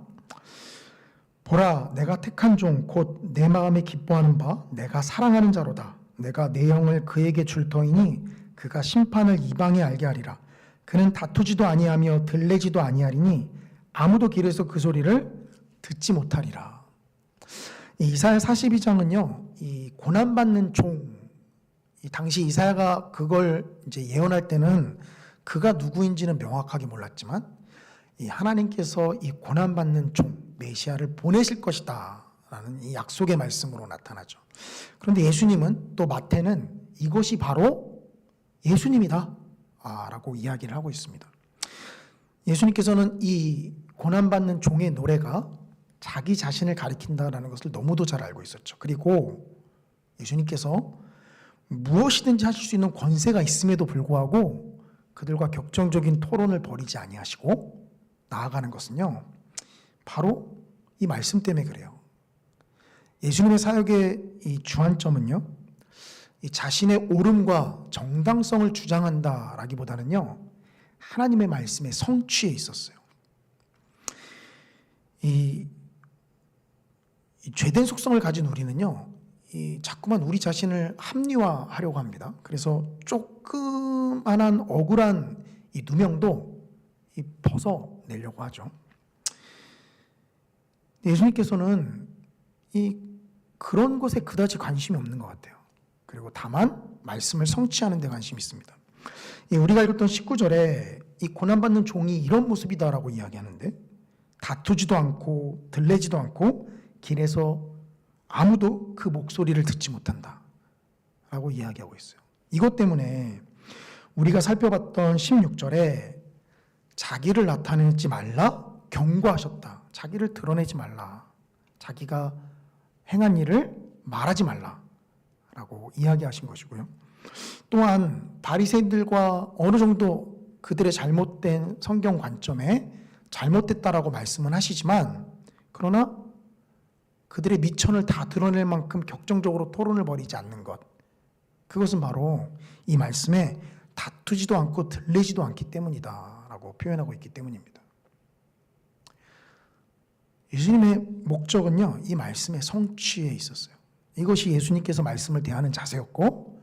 보라, 내가 택한 종 곧 내 마음에 기뻐하는 바 내가 사랑하는 자로다. 내가 내 영을 그에게 줄 터이니 그가 심판을 이방에 알게 하리라. 그는 다투지도 아니하며 들레지도 아니하리니 아무도 길에서 그 소리를 듣지 못하리라. 이사야 42장은요, 이 고난받는 종, 이 당시 이사야가 그걸 이제 예언할 때는 그가 누구인지는 명확하게 몰랐지만 이 하나님께서 이 고난받는 종 메시아를 보내실 것이다 라는 이 약속의 말씀으로 나타나죠. 그런데 예수님은, 또 마태는 이것이 바로 예수님이다 라고 이야기를 하고 있습니다. 예수님께서는 이 고난받는 종의 노래가 자기 자신을 가리킨다라는 것을 너무도 잘 알고 있었죠. 그리고 예수님께서 무엇이든지 하실 수 있는 권세가 있음에도 불구하고 그들과 격정적인 토론을 벌이지 아니하시고 나아가는 것은요, 바로 이 말씀 때문에 그래요. 예수님의 사역의 이 주안점은요, 이 자신의 옳음과 정당성을 주장한다라기보다는요, 하나님의 말씀의 성취에 있었어요. 이 죄된 속성을 가진 우리는요, 자꾸만 우리 자신을 합리화하려고 합니다. 그래서 조그만한 억울한 이 누명도 벗어내려고 하죠. 예수님께서는 그런 것에 그다지 관심이 없는 것 같아요. 그리고 다만 말씀을 성취하는 데 관심이 있습니다. 우리가 읽었던 19절에 이 고난받는 종이 이런 모습이다라고 이야기하는데, 다투지도 않고 들레지도 않고 길에서 아무도 그 목소리를 듣지 못한다 라고 이야기하고 있어요. 이것 때문에 우리가 살펴봤던 16절에 자기를 나타내지 말라 경고하셨다. 자기를 드러내지 말라. 자기가 행한 일을 말하지 말라 라고 이야기하신 것이고요. 또한 바리새인들과 어느 정도 그들의 잘못된 성경 관점에 잘못됐다라고 말씀은 하시지만, 그러나 그들의 미천을 다 드러낼 만큼 격정적으로 토론을 벌이지 않는 것, 그것은 바로 이 말씀에 다투지도 않고 들리지도 않기 때문이다 라고 표현하고 있기 때문입니다. 예수님의 목적은요, 이 말씀의 성취에 있었어요. 이것이 예수님께서 말씀을 대하는 자세였고,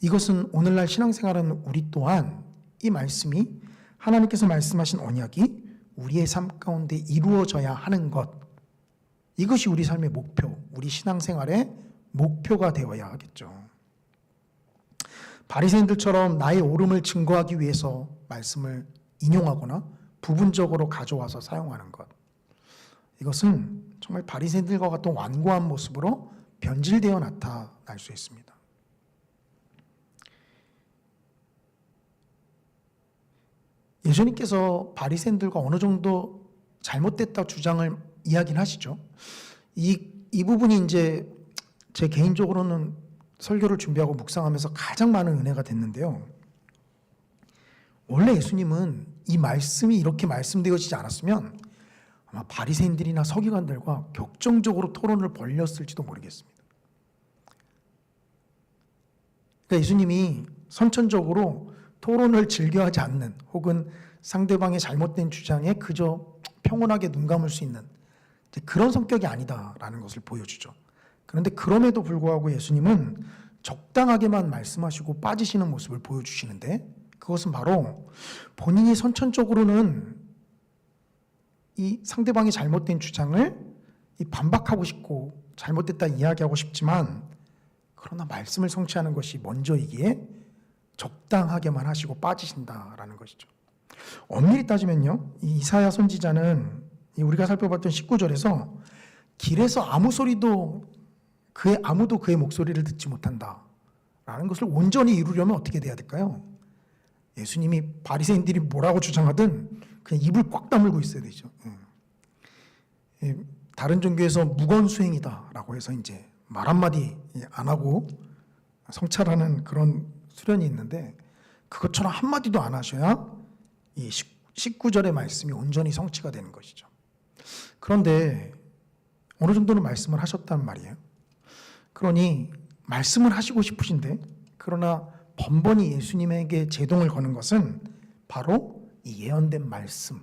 이것은 오늘날 신앙생활은 우리 또한 이 말씀이, 하나님께서 말씀하신 언약이 우리의 삶 가운데 이루어져야 하는 것, 이것이 우리 삶의 목표, 우리 신앙생활의 목표가 되어야 하겠죠. 바리새인들처럼 나의 옳음을 증거하기 위해서 말씀을 인용하거나 부분적으로 가져와서 사용하는 것, 이것은 정말 바리새인들과 같은 완고한 모습으로 변질되어 나타날 수 있습니다. 예수님께서 바리새인들과 어느 정도 잘못됐다 주장을 이야기는 하시죠. 이 부분이 이제 제 개인적으로는 설교를 준비하고 묵상하면서 가장 많은 은혜가 됐는데요. 원래 예수님은 이 말씀이 이렇게 말씀되어지지 않았으면 아마 바리새인들이나 서기관들과 격정적으로 토론을 벌였을지도 모르겠습니다. 그러니까 예수님이 선천적으로 토론을 즐겨하지 않는 혹은 상대방의 잘못된 주장에 그저 평온하게 눈 감을 수 있는 그런 성격이 아니다라는 것을 보여주죠. 그런데 그럼에도 불구하고 예수님은 적당하게만 말씀하시고 빠지시는 모습을 보여주시는데, 그것은 바로 본인이 선천적으로는 이 상대방이 잘못된 주장을 반박하고 싶고 잘못됐다 이야기하고 싶지만, 그러나 말씀을 성취하는 것이 먼저이기에 적당하게만 하시고 빠지신다라는 것이죠. 엄밀히 따지면요, 이 이사야 선지자는 우리가 살펴봤던 19절에서 길에서 아무도 그의 목소리를 듣지 못한다라는 것을 온전히 이루려면 어떻게 돼야 될까요? 예수님이 바리새인들이 뭐라고 주장하든 그냥 입을 꽉 다물고 있어야 되죠. 다른 종교에서 무건수행이다라고 해서 이제 말 한마디 안 하고 성찰하는 그런 수련이 있는데, 그것처럼 한마디도 안 하셔야 이 19절의 말씀이 온전히 성취가 되는 것이죠. 그런데 어느 정도는 말씀을 하셨단 말이에요. 그러니 말씀을 하시고 싶으신데, 그러나 번번이 예수님에게 제동을 거는 것은 바로 이 예언된 말씀,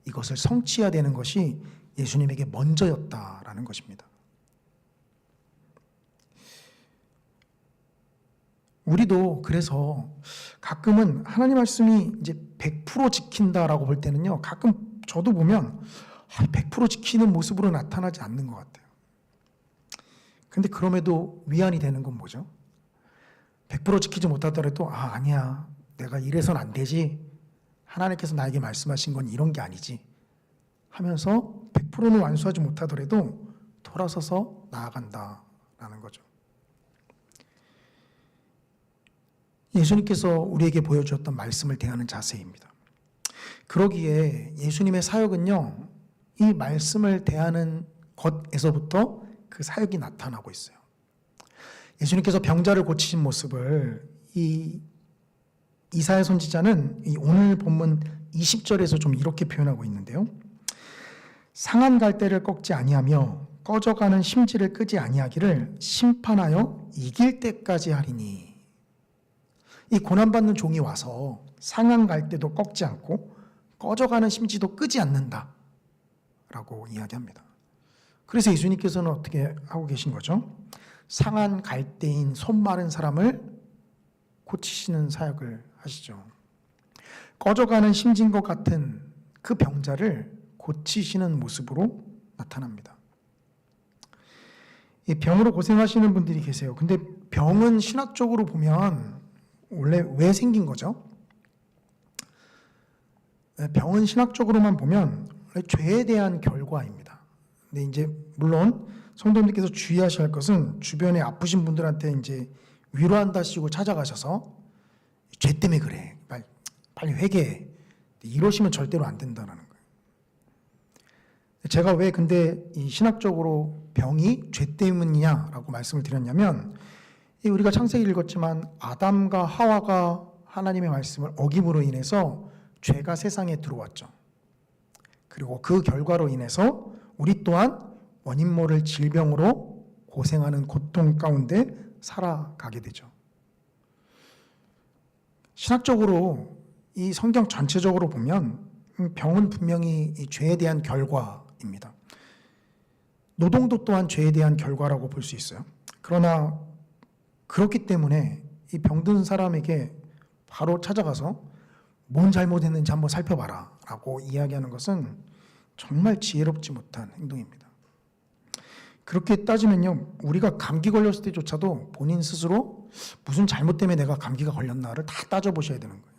이것을 성취해야 되는 것이 예수님에게 먼저였다라는 것입니다. 우리도 그래서 가끔은 하나님 말씀이 이제 100% 지킨다라고 볼 때는요, 가끔 저도 보면 100% 지키는 모습으로 나타나지 않는 것 같아요. 근데 그럼에도 위안이 되는 건 뭐죠? 100% 지키지 못하더라도 아니야, 내가 이래선 안 되지, 하나님께서 나에게 말씀하신 건 이런 게 아니지 하면서 100%는 완수하지 못하더라도 돌아서서 나아간다라는 거죠. 예수님께서 우리에게 보여주었던 말씀을 대하는 자세입니다. 그러기에 예수님의 사역은요, 이 말씀을 대하는 것에서부터 그 사역이 나타나고 있어요. 예수님께서 병자를 고치신 모습을 이 이사야 선지자는 이 오늘 본문 20절에서 좀 이렇게 표현하고 있는데요. 상한 갈대를 꺾지 아니하며 꺼져가는 심지를 끄지 아니하기를 심판하여 이길 때까지 하리니. 이 고난받는 종이 와서 상한 갈대도 꺾지 않고 꺼져가는 심지도 끄지 않는다 라고 이야기합니다. 그래서 예수님께서는 어떻게 하고 계신 거죠? 상한 갈대인 손 마른 사람을 고치시는 사역을 하시죠. 꺼져가는 심진 것 같은 그 병자를 고치시는 모습으로 나타납니다. 이 병으로 고생하시는 분들이 계세요. 근데 병은 신학적으로 보면 원래 왜 생긴 거죠? 병은 신학적으로만 보면 죄에 대한 결과입니다. 근데 이제 물론 성도님께서 주의하셔야 할 것은 주변에 아프신 분들한테 이제 위로한다시고 찾아가셔서 죄 때문에 그래, 빨리 회개해, 이러시면 절대로 안 된다는 거예요. 제가 왜 근데 이 신학적으로 병이 죄 때문이냐라고 말씀을 드렸냐면, 우리가 창세기 읽었지만 아담과 하와가 하나님의 말씀을 어김으로 인해서 죄가 세상에 들어왔죠. 그리고 그 결과로 인해서 우리 또한 원인 모를 질병으로 고생하는 고통 가운데 살아가게 되죠. 신학적으로 이 성경 전체적으로 보면 병은 분명히 이 죄에 대한 결과입니다. 노동도 또한 죄에 대한 결과라고 볼 수 있어요. 그러나 그렇기 때문에 이 병든 사람에게 바로 찾아가서 뭔 잘못했는지 한번 살펴봐라 라고 이야기하는 것은 정말 지혜롭지 못한 행동입니다. 그렇게 따지면요, 우리가 감기 걸렸을 때조차도 본인 스스로 무슨 잘못 때문에 내가 감기가 걸렸나를 다 따져보셔야 되는 거예요.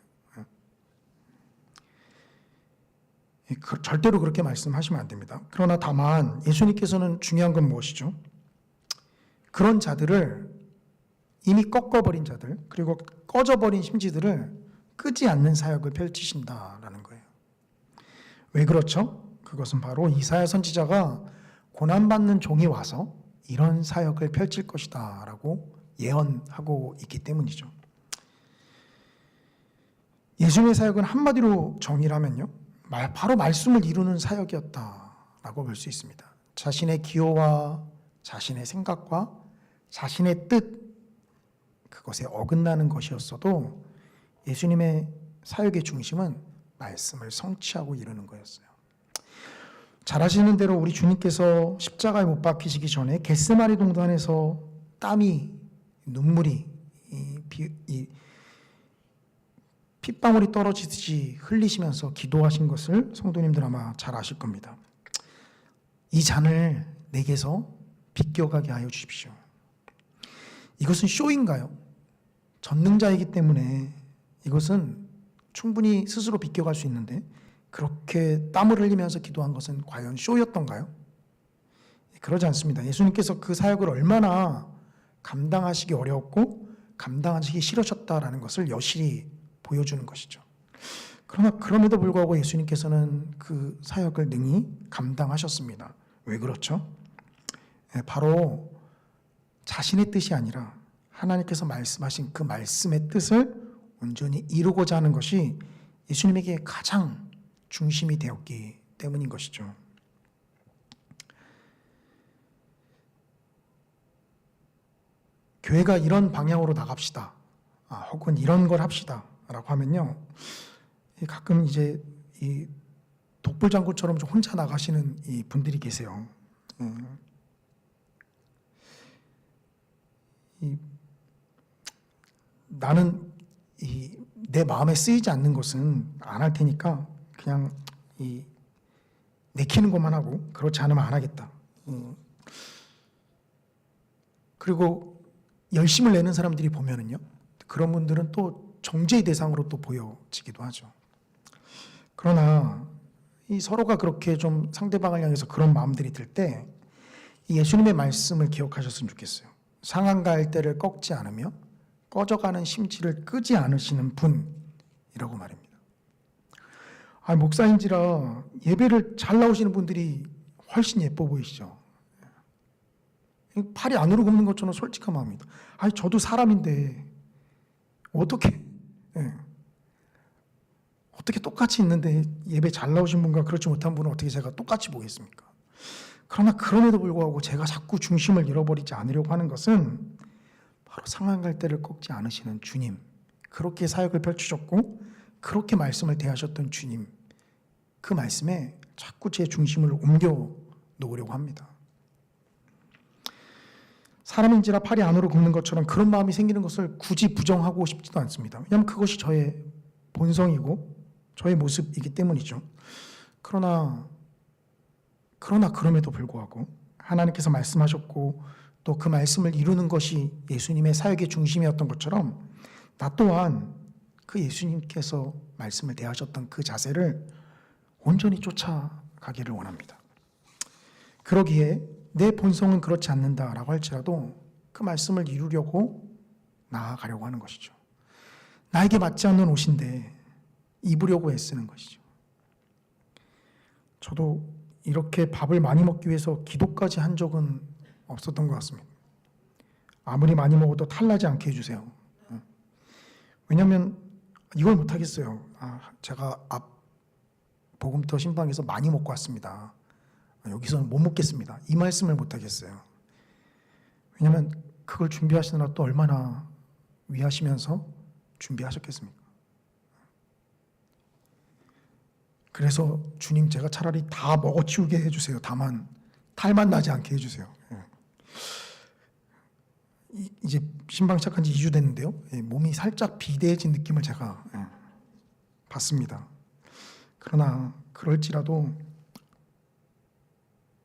절대로 그렇게 말씀하시면 안 됩니다. 그러나 다만 예수님께서는 중요한 건 무엇이죠? 그런 자들을 이미 꺾어버린 자들 그리고 꺼져버린 심지들을 끄지 않는 사역을 펼치신다라는 거예요. 왜 그렇죠? 그것은 바로 이사야 선지자가 고난받는 종이 와서 이런 사역을 펼칠 것이다 라고 예언하고 있기 때문이죠. 예수님의 사역은 한마디로 정의하면요, 바로 말씀을 이루는 사역이었다라고 볼 수 있습니다. 자신의 기호와 자신의 생각과 자신의 뜻, 그것에 어긋나는 것이었어도 예수님의 사역의 중심은 말씀을 성취하고 이루는 거였어요. 잘 아시는 대로 우리 주님께서 십자가에 못 박히시기 전에 겟세마네 동산에서 땀이, 눈물이, 핏방울이 떨어지듯이 흘리시면서 기도하신 것을 성도님들 아마 잘 아실 겁니다. 이 잔을 내게서 비껴가게 하여 주십시오. 이것은 쇼인가요? 전능자이기 때문에 이것은 충분히 스스로 비껴갈 수 있는데 그렇게 땀을 흘리면서 기도한 것은 과연 쇼였던가요? 그러지 않습니다. 예수님께서 그 사역을 얼마나 감당하시기 어려웠고 감당하시기 싫으셨다라는 것을 여실히 보여주는 것이죠. 그러나 그럼에도 불구하고 예수님께서는 그 사역을 능히 감당하셨습니다. 왜 그렇죠? 바로 자신의 뜻이 아니라 하나님께서 말씀하신 그 말씀의 뜻을 온전히 이루고자 하는 것이 예수님에게 가장 중심이 되었기 때문인 것이죠. 교회가 이런 방향으로 나갑시다. 혹은 이런 걸 합시다. 라고 하면요, 가끔 이제 이 독불장군처럼 좀 혼자 나가시는 이 분들이 계세요. 나는 내 마음에 쓰이지 않는 것은 안 할 테니까 그냥 내키는 것만 하고 그렇지 않으면 안 하겠다. 그리고 열심을 내는 사람들이 보면은요, 그런 분들은 또 정죄의 대상으로 또 보여지기도 하죠. 그러나 이 서로가 그렇게 좀 상대방을 향해서 그런 마음들이 들 때 예수님의 말씀을 기억하셨으면 좋겠어요. 상한 갈대를 꺾지 않으며 꺼져가는 심지를 끄지 않으시는 분이라고 말입니다. 목사인지라 예배를 잘 나오시는 분들이 훨씬 예뻐 보이시죠. 팔이 안으로 굽는 것처럼 솔직한 마음입니다. 저도 사람인데 어떻게 똑같이 있는데 예배 잘 나오신 분과 그렇지 못한 분은 어떻게 제가 똑같이 보겠습니까? 그러나 그럼에도 불구하고 제가 자꾸 중심을 잃어버리지 않으려고 하는 것은 바로 상한 갈대를 꺾지 않으시는 주님, 그렇게 사역을 펼치셨고 그렇게 말씀을 대하셨던 주님, 그 말씀에 자꾸 제 중심을 옮겨 놓으려고 합니다. 사람인지라 팔이 안으로 굽는 것처럼 그런 마음이 생기는 것을 굳이 부정하고 싶지도 않습니다. 왜냐하면 그것이 저의 본성이고 저의 모습이기 때문이죠. 그러나 그럼에도 불구하고 하나님께서 말씀하셨고 또 그 말씀을 이루는 것이 예수님의 사역의 중심이었던 것처럼 나 또한 그 예수님께서 말씀을 대하셨던 그 자세를 온전히 쫓아가기를 원합니다. 그러기에 내 본성은 그렇지 않는다라고 할지라도 그 말씀을 이루려고 나아가려고 하는 것이죠. 나에게 맞지 않는 옷인데 입으려고 애쓰는 것이죠. 저도 이렇게 밥을 많이 먹기 위해서 기도까지 한 적은 없었던 것 같습니다. 아무리 많이 먹어도 탈나지 않게 해주세요. 왜냐하면 이걸 못하겠어요. 제가 앞 복음터 신방에서 많이 먹고 왔습니다. 여기서는 못 먹겠습니다. 이 말씀을 못하겠어요. 왜냐하면 그걸 준비하시느라 또 얼마나 위하시면서 준비하셨겠습니까? 그래서 주님, 제가 차라리 다 먹어치우게 해주세요. 다만 탈만 나지 않게 해주세요. 이제 신방 시작한 지 2주 됐는데요. 몸이 살짝 비대해진 느낌을 제가 받습니다. 그러나 그럴지라도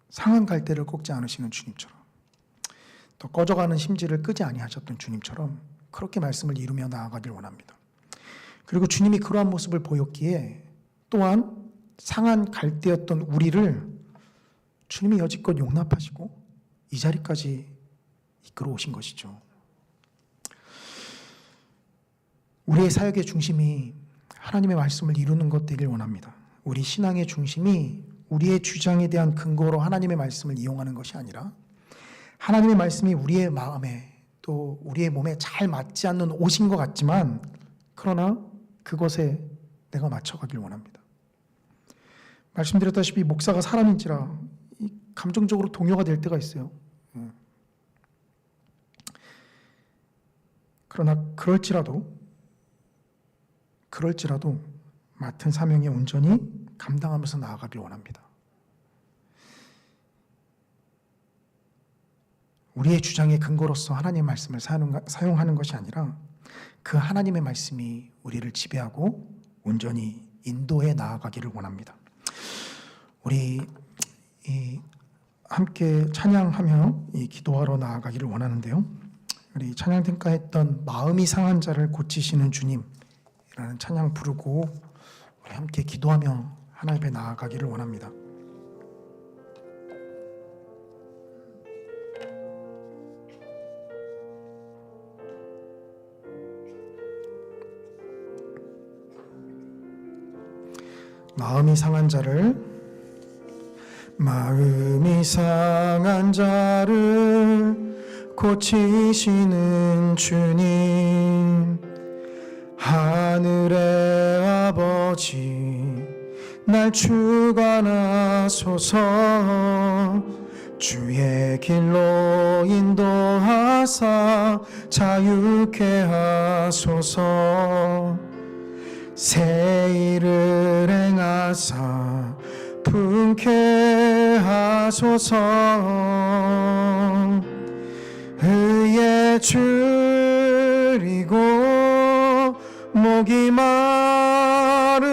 상한 갈대를 꺾지 않으시는 주님처럼, 또 꺼져가는 심지를 끄지 아니하셨던 주님처럼 그렇게 말씀을 이루며 나아가길 원합니다. 그리고 주님이 그러한 모습을 보였기에 또한 상한 갈대였던 우리를 주님이 여지껏 용납하시고 이 자리까지 이끌어 오신 것이죠. 우리의 사역의 중심이 하나님의 말씀을 이루는 것 되길 원합니다. 우리 신앙의 중심이 우리의 주장에 대한 근거로 하나님의 말씀을 이용하는 것이 아니라 하나님의 말씀이 우리의 마음에 또 우리의 몸에 잘 맞지 않는 옷인 것 같지만 그러나 그것에 내가 맞춰가길 원합니다. 말씀드렸다시피 목사가 사람인지라 감정적으로 동요가 될 때가 있어요. 그러나 그럴지라도 맡은 사명에 온전히 감당하면서 나아가길 원합니다. 우리의 주장의 근거로서 하나님의 말씀을 사용하는 것이 아니라 그 하나님의 말씀이 우리를 지배하고 온전히 인도해 나아가기를 원합니다. 우리 함께 찬양하며 기도하러 나아가기를 원하는데요. 우리 찬양팀가 했던 마음이 상한 자를 고치시는 주님이라는 찬양 부르고 우리 함께 기도하며 하나님 앞에 나아가기를 원합니다. 마음이 상한 자를 고치시는 주님, 하늘의 아버지 날 주관하소서. 주의 길로 인도하사 자유케 하소서. 새 일을 행하사 풍케 하소서. 의에 줄이고 목이 마르니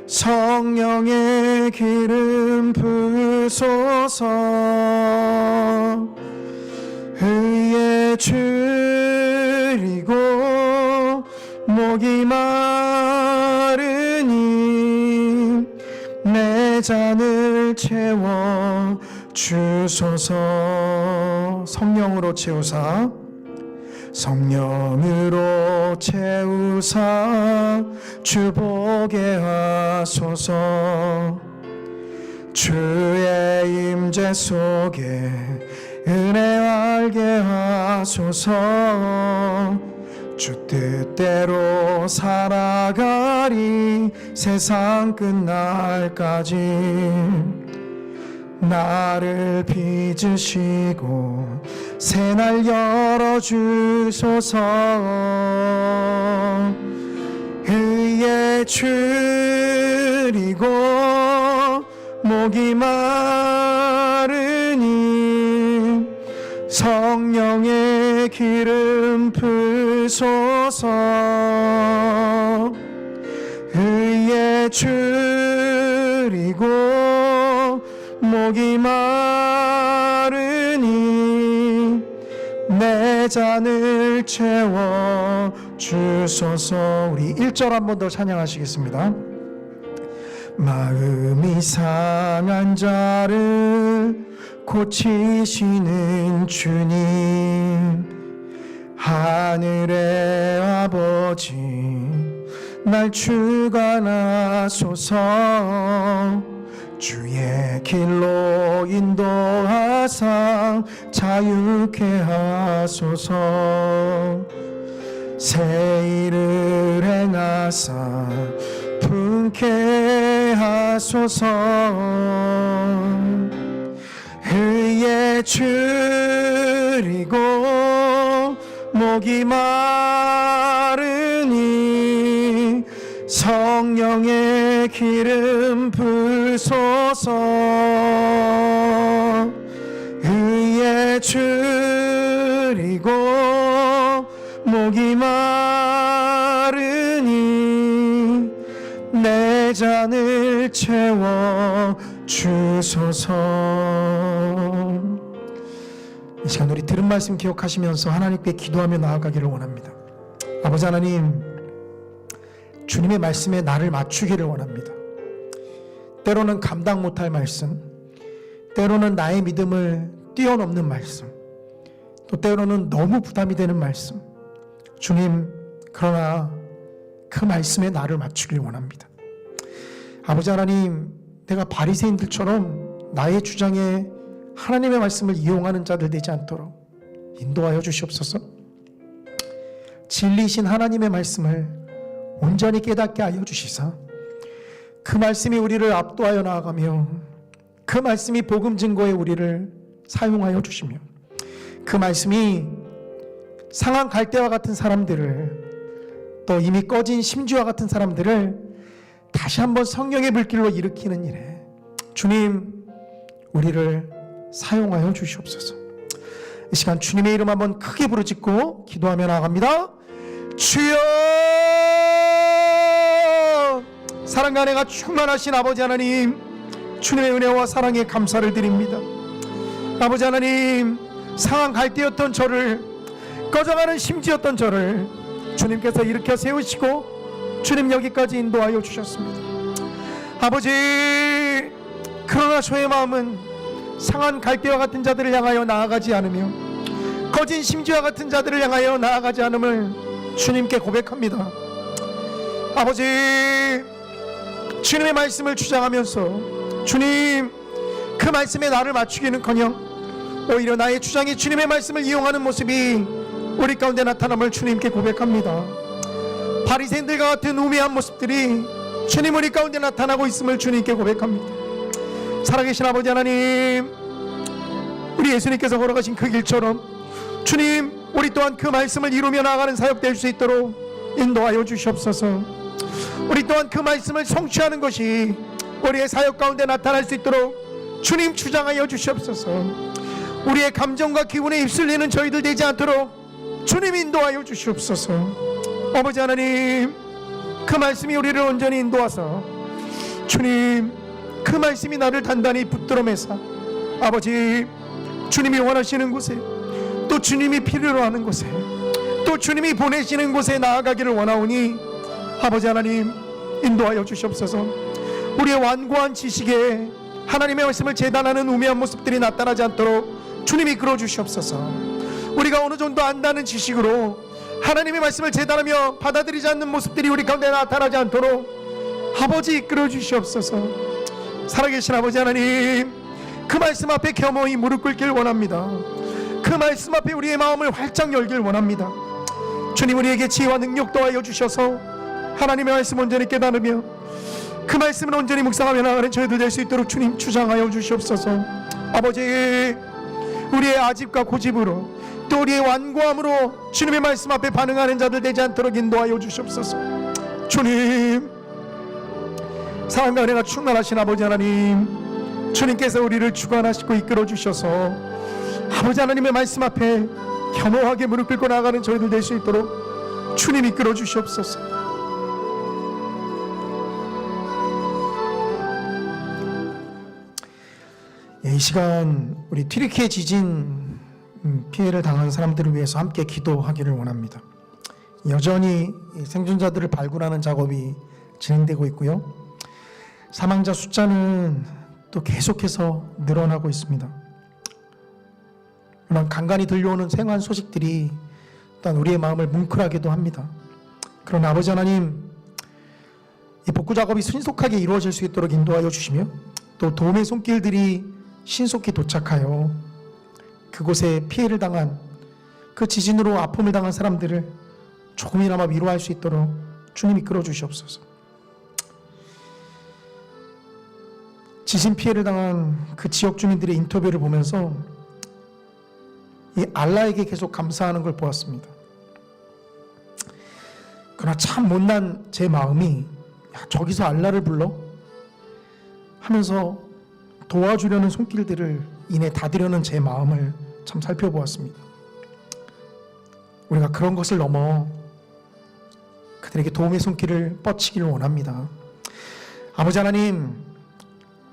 성령의 기름 부으소서. 의에 줄이고 목이 마르니 내 잔을 채워 주소서. 성령으로 채우사 주 보게 하소서. 주의 임재 속에 은혜 알게 하소서. 주 뜻대로 살아가리 세상 끝날까지. 나를 빚으시고 새날 열어주소서. 의에 줄이고 목이 마르니 성령의 기름 부으소서. 의에 줄이고 목이 마르니 내 잔을 채워 주소서. 우리 1절 한 번 더 찬양하시겠습니다. 마음이 상한 자를 고치시는 주님, 하늘의 아버지 날 주관하소서. 주의 길로 인도하사 자유케 하소서. 새 일을 행하사 풍케 하소서. 의에 줄이고 목이 마르니 성령의 기름 부으소서. 의에 줄이고 목이 마르니 내 잔을 채워 주소서. 이 시간 우리 들은 말씀 기억하시면서 하나님께 기도하며 나아가기를 원합니다. 아버지 하나님, 주님의 말씀에 나를 맞추기를 원합니다. 때로는 감당 못할 말씀, 때로는 나의 믿음을 뛰어넘는 말씀, 또 때로는 너무 부담이 되는 말씀, 주님, 그러나 그 말씀에 나를 맞추길 원합니다. 아버지 하나님, 내가 바리새인들처럼 나의 주장에 하나님의 말씀을 이용하는 자들 되지 않도록 인도하여 주시옵소서. 진리이신 하나님의 말씀을 온전히 깨닫게 하여 주시사 그 말씀이 우리를 압도하여 나아가며 그 말씀이 복음 증거에 우리를 사용하여 주시며 그 말씀이 상한 갈대와 같은 사람들을, 또 이미 꺼진 심지와 같은 사람들을 다시 한번 성령의 불길로 일으키는 일에 주님, 우리를 사용하여 주시옵소서. 이 시간 주님의 이름 한번 크게 부르짖고 기도하며 나아갑니다. 주여, 사랑과 은혜가 충만하신 아버지 하나님, 주님의 은혜와 사랑에 감사를 드립니다. 아버지 하나님, 상한 갈대였던 저를, 꺼져가는 심지였던 저를 주님께서 일으켜 세우시고 주님 여기까지 인도하여 주셨습니다. 아버지, 그러나 저의 마음은 상한 갈대와 같은 자들을 향하여 나아가지 않으며 거진 심지와 같은 자들을 향하여 나아가지 않음을 주님께 고백합니다. 아버지, 주님의 말씀을 주장하면서 주님, 그 말씀에 나를 맞추기는커녕 오히려 나의 주장이 주님의 말씀을 이용하는 모습이 우리 가운데 나타남을 주님께 고백합니다. 바리새인들과 같은 우매한 모습들이 주님 우리 가운데 나타나고 있음을 주님께 고백합니다. 살아계신 아버지 하나님, 우리 예수님께서 걸어가신 그 길처럼 주님, 우리 또한 그 말씀을 이루며 나아가는 사역 될 수 있도록 인도하여 주시옵소서. 우리 또한 그 말씀을 성취하는 것이 우리의 사역 가운데 나타날 수 있도록 주님 주장하여 주시옵소서. 우리의 감정과 기분에 휩쓸리는 저희들 되지 않도록 주님 인도하여 주시옵소서. 아버지 하나님, 그 말씀이 우리를 온전히 인도하사 주님, 그 말씀이 나를 단단히 붙들어 매사 아버지, 주님이 원하시는 곳에, 또 주님이 필요로 하는 곳에, 또 주님이 보내시는 곳에 나아가기를 원하오니 아버지 하나님, 인도하여 주시옵소서. 우리의 완고한 지식에 하나님의 말씀을 재단하는 우매한 모습들이 나타나지 않도록 주님이 이끌어 주시옵소서. 우리가 어느 정도 안다는 지식으로 하나님의 말씀을 재단하며 받아들이지 않는 모습들이 우리 가운데 나타나지 않도록 아버지 이끌어 주시옵소서. 살아계신 아버지 하나님, 그 말씀 앞에 겸허히 무릎 꿇길 원합니다. 그 말씀 앞에 우리의 마음을 활짝 열길 원합니다. 주님, 우리에게 지혜와 능력 더하여 주셔서 하나님의 말씀 온전히 깨달으며 그 말씀을 온전히 묵상하며 나가는 저희들 될 수 있도록 주님 주장하여 주시옵소서. 아버지, 우리의 아집과 고집으로, 또 우리의 완고함으로 주님의 말씀 앞에 반응하는 자들 되지 않도록 인도하여 주시옵소서. 주님, 사랑과 은혜가 충만하신 아버지 하나님, 주님께서 우리를 주관하시고 이끌어 주셔서 아버지 하나님의 말씀 앞에 겸허하게 무릎 꿇고 나아가는 저희들 될 수 있도록 주님 이끌어 주시옵소서. 이 시간 우리 튀르키예 지진 피해를 당한 사람들을 위해서 함께 기도하기를 원합니다. 여전히 생존자들을 발굴하는 작업이 진행되고 있고요. 사망자 숫자는 또 계속해서 늘어나고 있습니다. 그런 간간히 들려오는 생환 소식들이 일단 우리의 마음을 뭉클하게도 합니다. 그러나 아버지 하나님, 이 복구 작업이 신속하게 이루어질 수 있도록 인도하여 주시며 또 도움의 손길들이 신속히 도착하여 그곳에 피해를 당한, 그 지진으로 아픔을 당한 사람들을 조금이나마 위로할 수 있도록 주님 이끌어 주시옵소서. 지진 피해를 당한 그 지역 주민들의 인터뷰를 보면서 이 알라에게 계속 감사하는 걸 보았습니다. 그러나 참 못난 제 마음이, 야, 저기서 알라를 불러? 하면서 도와주려는 손길들을 인해 닫으려는 제 마음을 참 살펴보았습니다. 우리가 그런 것을 넘어 그들에게 도움의 손길을 뻗치기를 원합니다. 아버지 하나님,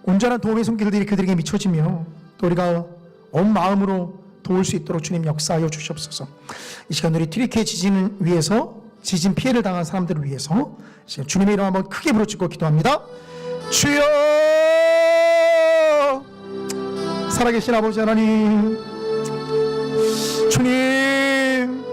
온전한 도움의 손길들이 그들에게 미쳐지며 또 우리가 온 마음으로 도울 수 있도록 주님 역사하여 주시옵소서. 이 시간 우리 튀르키예 지진을 위해서, 지진 피해를 당한 사람들을 위해서 주님의 이름 한번 크게 부르짖고 기도합니다. 주여, 살아계신 아버지 하나님, 주님,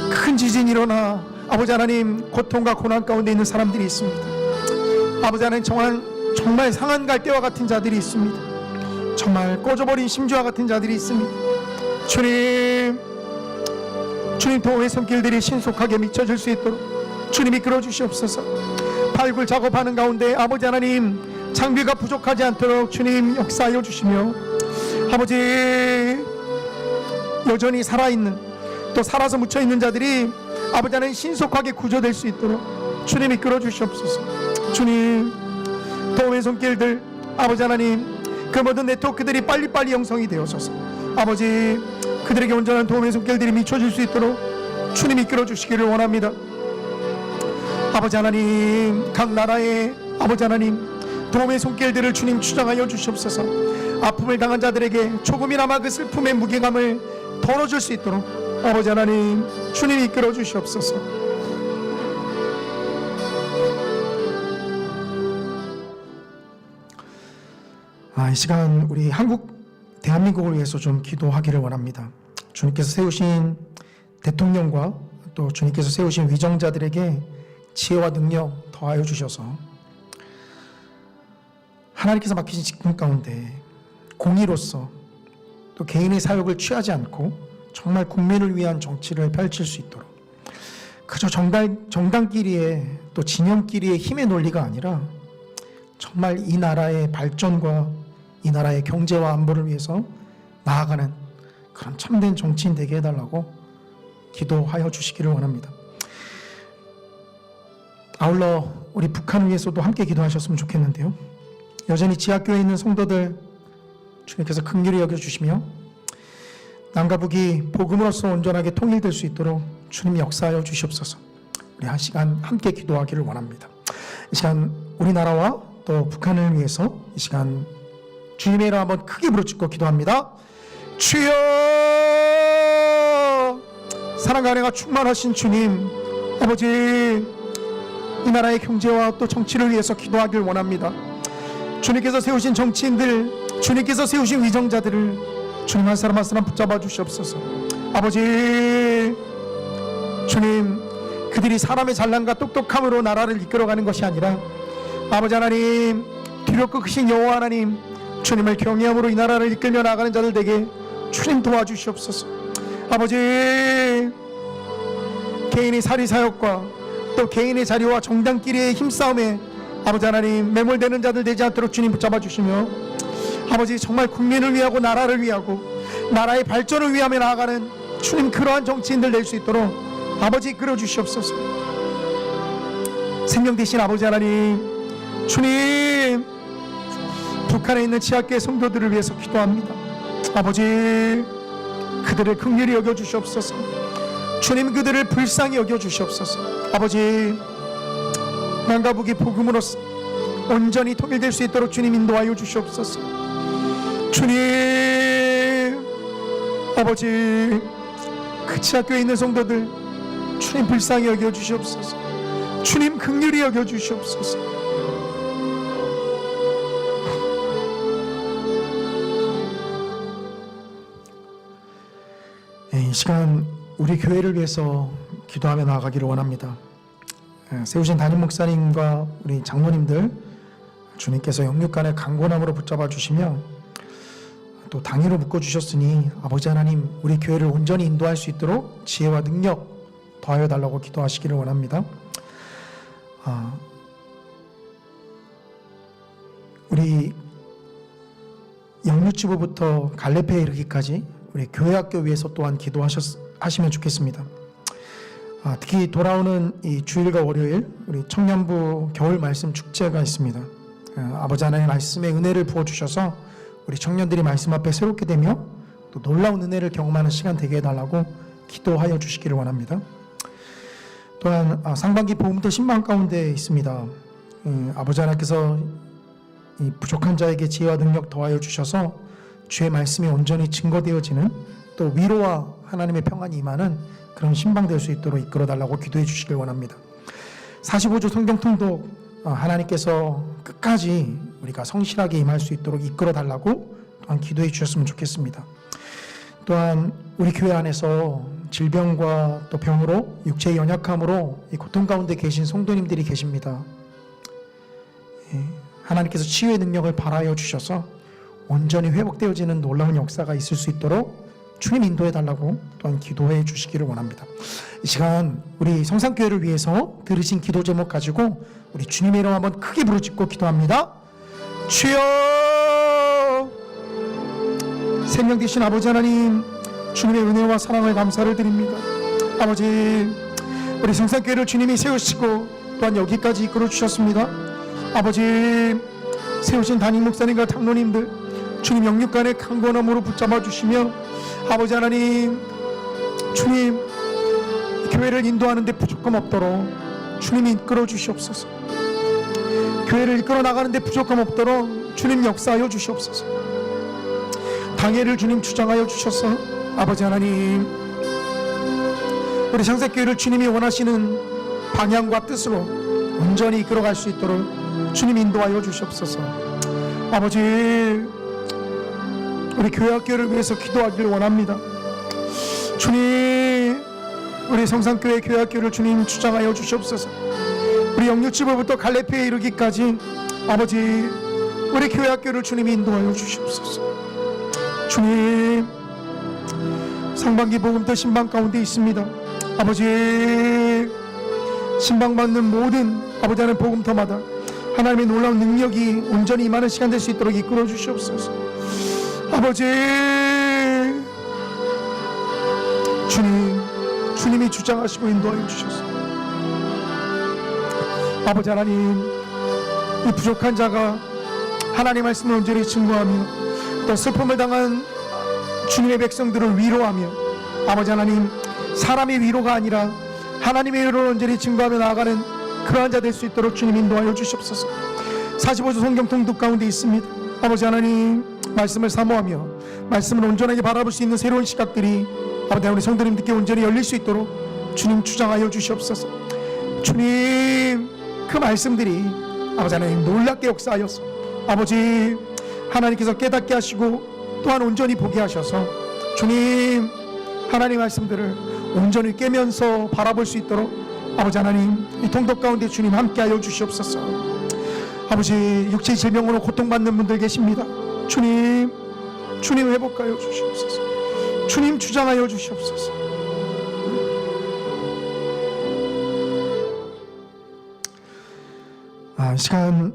큰 지진이 일어나 아버지 하나님 고통과 고난 가운데 있는 사람들이 있습니다. 아버지 하나님, 정말 상한 갈대와 같은 자들이 있습니다. 정말 꺼져버린 심지와 같은 자들이 있습니다. 주님, 도움의 손길들이 신속하게 미쳐질 수 있도록 주님이 끌어주시옵소서. 발굴 작업하는 가운데 아버지 하나님, 장비가 부족하지 않도록 주님 역사하여 주시며, 아버지, 여전히 살아있는, 또 살아서 묻혀있는 자들이 아버지 하나님 신속하게 구조될 수 있도록 주님이 끌어주시옵소서. 주님, 도움의 손길들 아버지 하나님, 그 모든 네트워크들이 빨리빨리 형성이 되어서서 아버지, 그들에게 온전한 도움의 손길들이 미쳐질 수 있도록 주님이 끌어주시기를 원합니다. 아버지 하나님, 각 나라의 아버지 하나님, 도움의 손길들을 주님 추장하여 주시옵소서. 아픔을 당한 자들에게 조금이나마 그 슬픔의 무게감을 덜어줄 수 있도록 아버지 하나님, 주님이 이끌어 주시옵소서. 이 시간 우리 대한민국을 위해서 좀 기도하기를 원합니다. 주님께서 세우신 대통령과 또 주님께서 세우신 위정자들에게 지혜와 능력 더하여 주셔서 하나님께서 맡기신 직분 가운데 공의로서 또 개인의 사욕을 취하지 않고 정말 국민을 위한 정치를 펼칠 수 있도록, 그저 정당끼리의 또 진영끼리의 힘의 논리가 아니라 정말 이 나라의 발전과 이 나라의 경제와 안보를 위해서 나아가는 그런 참된 정치인 되게 해달라고 기도하여 주시기를 원합니다. 아울러 우리 북한을 위해서도 함께 기도하셨으면 좋겠는데요. 여전히 지하교회에 있는 성도들 주님께서 긍휼히 여겨주시며 남과 북이 복음으로서 온전하게 통일될 수 있도록 주님 역사하여 주시옵소서. 우리 한 시간 함께 기도하기를 원합니다. 이 시간 우리나라와 또 북한을 위해서 이 시간 주님의 이름 한번 크게 부르짖고 기도합니다. 주여, 사랑과 은혜가 충만하신 주님, 아버지, 이 나라의 경제와 또 정치를 위해서 기도하길 원합니다. 주님께서 세우신 정치인들, 주님께서 세우신 위정자들을 주님 한 사람 한 사람 붙잡아 주시옵소서. 아버지, 주님, 그들이 사람의 잘남과 똑똑함으로 나라를 이끌어가는 것이 아니라 아버지 하나님, 두렵고 크신 여호와 하나님, 주님을 경외함으로 이 나라를 이끌며 나가는 자들 되게 주님 도와주시옵소서. 아버지, 개인의 사리사욕과 또 개인의 자리와 정당끼리의 힘싸움에 아버지 하나님 매몰되는 자들 되지 않도록 주님 붙잡아 주시며, 아버지, 정말 국민을 위하고 나라를 위하고 나라의 발전을 위하며 나아가는 주님 그러한 정치인들 될 수 있도록 아버지 이끌어 주시옵소서. 생명 되신 아버지 하나님, 주님, 북한에 있는 지하교회 성도들을 위해서 기도합니다. 아버지, 그들을 긍휼히 여겨 주시옵소서. 주님, 그들을 불쌍히 여겨 주시옵소서. 아버지, 남과 북이 복음으로써 온전히 통일될 수 있도록 주님 인도하여 주시옵소서. 주님, 아버지, 그 지하교회에 있는 성도들 주님 불쌍히 여겨 주시옵소서. 주님 긍휼히 여겨 주시옵소서. 이 시간 우리 교회를 위해서 기도하며 나아가기를 원합니다. 세우신 담임 목사님과 우리 장로님들 주님께서 영육간의 강건함으로 붙잡아 주시며 또 당위로 묶어 주셨으니 아버지 하나님, 우리 교회를 온전히 인도할 수 있도록 지혜와 능력 더하여 달라고 기도하시기를 원합니다. 우리 영유치부부터 갈레페에 이르기까지 우리 교회학교 위해서 또한 기도하시면 좋겠습니다. 특히 돌아오는 이 주일과 월요일 우리 청년부 겨울 말씀 축제가 있습니다. 아버지 하나님의 말씀에 은혜를 부어주셔서 우리 청년들이 말씀 앞에 새롭게 되며 또 놀라운 은혜를 경험하는 시간 되게 해달라고 기도하여 주시기를 원합니다. 또한 상반기 복음터 신방 가운데 있습니다. 아버지 하나님께서 이 부족한 자에게 지혜와 능력 더하여 주셔서 주의 말씀이 온전히 증거되어지는 또 위로와 하나님의 평안이 임하는 그런 신방 될 수 있도록 이끌어 달라고 기도해 주시길 원합니다. 45주 성경 통독 하나님께서 끝까지 우리가 성실하게 임할 수 있도록 이끌어 달라고 또한 기도해 주셨으면 좋겠습니다. 또한 우리 교회 안에서 질병과 또 병으로 육체의 연약함으로 이 고통 가운데 계신 성도님들이 계십니다. 하나님께서 치유의 능력을 발하여 주셔서 온전히 회복되어지는 놀라운 역사가 있을 수 있도록 주님 인도해 달라고 또한 기도해 주시기를 원합니다. 이 시간 우리 성산교회를 위해서 들으신 기도 제목 가지고 우리 주님의 이름 한번 크게 부르짖고 기도합니다. 주여, 생명 되신 아버지 하나님, 주님의 은혜와 사랑을 감사를 드립니다. 아버지, 우리 성산교회를 주님이 세우시고 또한 여기까지 이끌어 주셨습니다. 아버지, 세우신 담임 목사님과 장로님들 주님 영육간의 강건함으로 붙잡아 주시며 아버지 하나님, 주님 교회를 인도하는 데 부족함 없도록 주님이 이끌어 주시옵소서. 교회를 이끌어 나가는 데 부족함 없도록 주님 역사하여 주시옵소서. 당회를 주님 주장하여 주셔서 아버지 하나님, 우리 성산교회를 주님이 원하시는 방향과 뜻으로 온전히 이끌어갈 수 있도록 주님 인도하여 주시옵소서. 아버지, 우리 교회학교를 위해서 기도하기를 원합니다. 주님, 우리 성산교회 교회학교를 주님 주장하여 주시옵소서. 우리 영육지부부터 갈래피에 이르기까지 아버지, 우리 교회학교를 주님 인도하여 주시옵소서. 주님, 상반기 복음도 신방 가운데 있습니다. 아버지, 신방받는 모든 아버지 하나님 복음터마다 하나님의 놀라운 능력이 온전히 임하는 시간 될 수 있도록 이끌어 주시옵소서. 아버지, 주님이 주장하시고 인도하여 주셔서 아버지 하나님, 이 부족한 자가 하나님 말씀을 온전히 증거하며 또 슬픔을 당한 주님의 백성들을 위로하며 아버지 하나님, 사람의 위로가 아니라 하나님의 위로를 온전히 증거하며 나아가는 그러한 자 될 수 있도록 주님 인도하여 주시옵소서. 45주 성경 통독 가운데 있습니다. 아버지 하나님, 말씀을 사모하며 말씀을 온전하게 바라볼 수 있는 새로운 시각들이 아버지 우리 성도님들께 온전히 열릴 수 있도록 주님 주장하여 주시옵소서. 주님, 그 말씀들이 아버지 하나님 놀랍게 역사하여서 아버지 하나님께서 깨닫게 하시고 또한 온전히 보게 하셔서 주님, 하나님 말씀들을 온전히 깨면서 바라볼 수 있도록 아버지 하나님, 이 통독 가운데 주님 함께하여 주시옵소서. 아버지, 육체의 질병으로 고통받는 분들 계십니다. 주님 회복하여 주시옵소서. 주님 주장하여 주시옵소서. 이 시간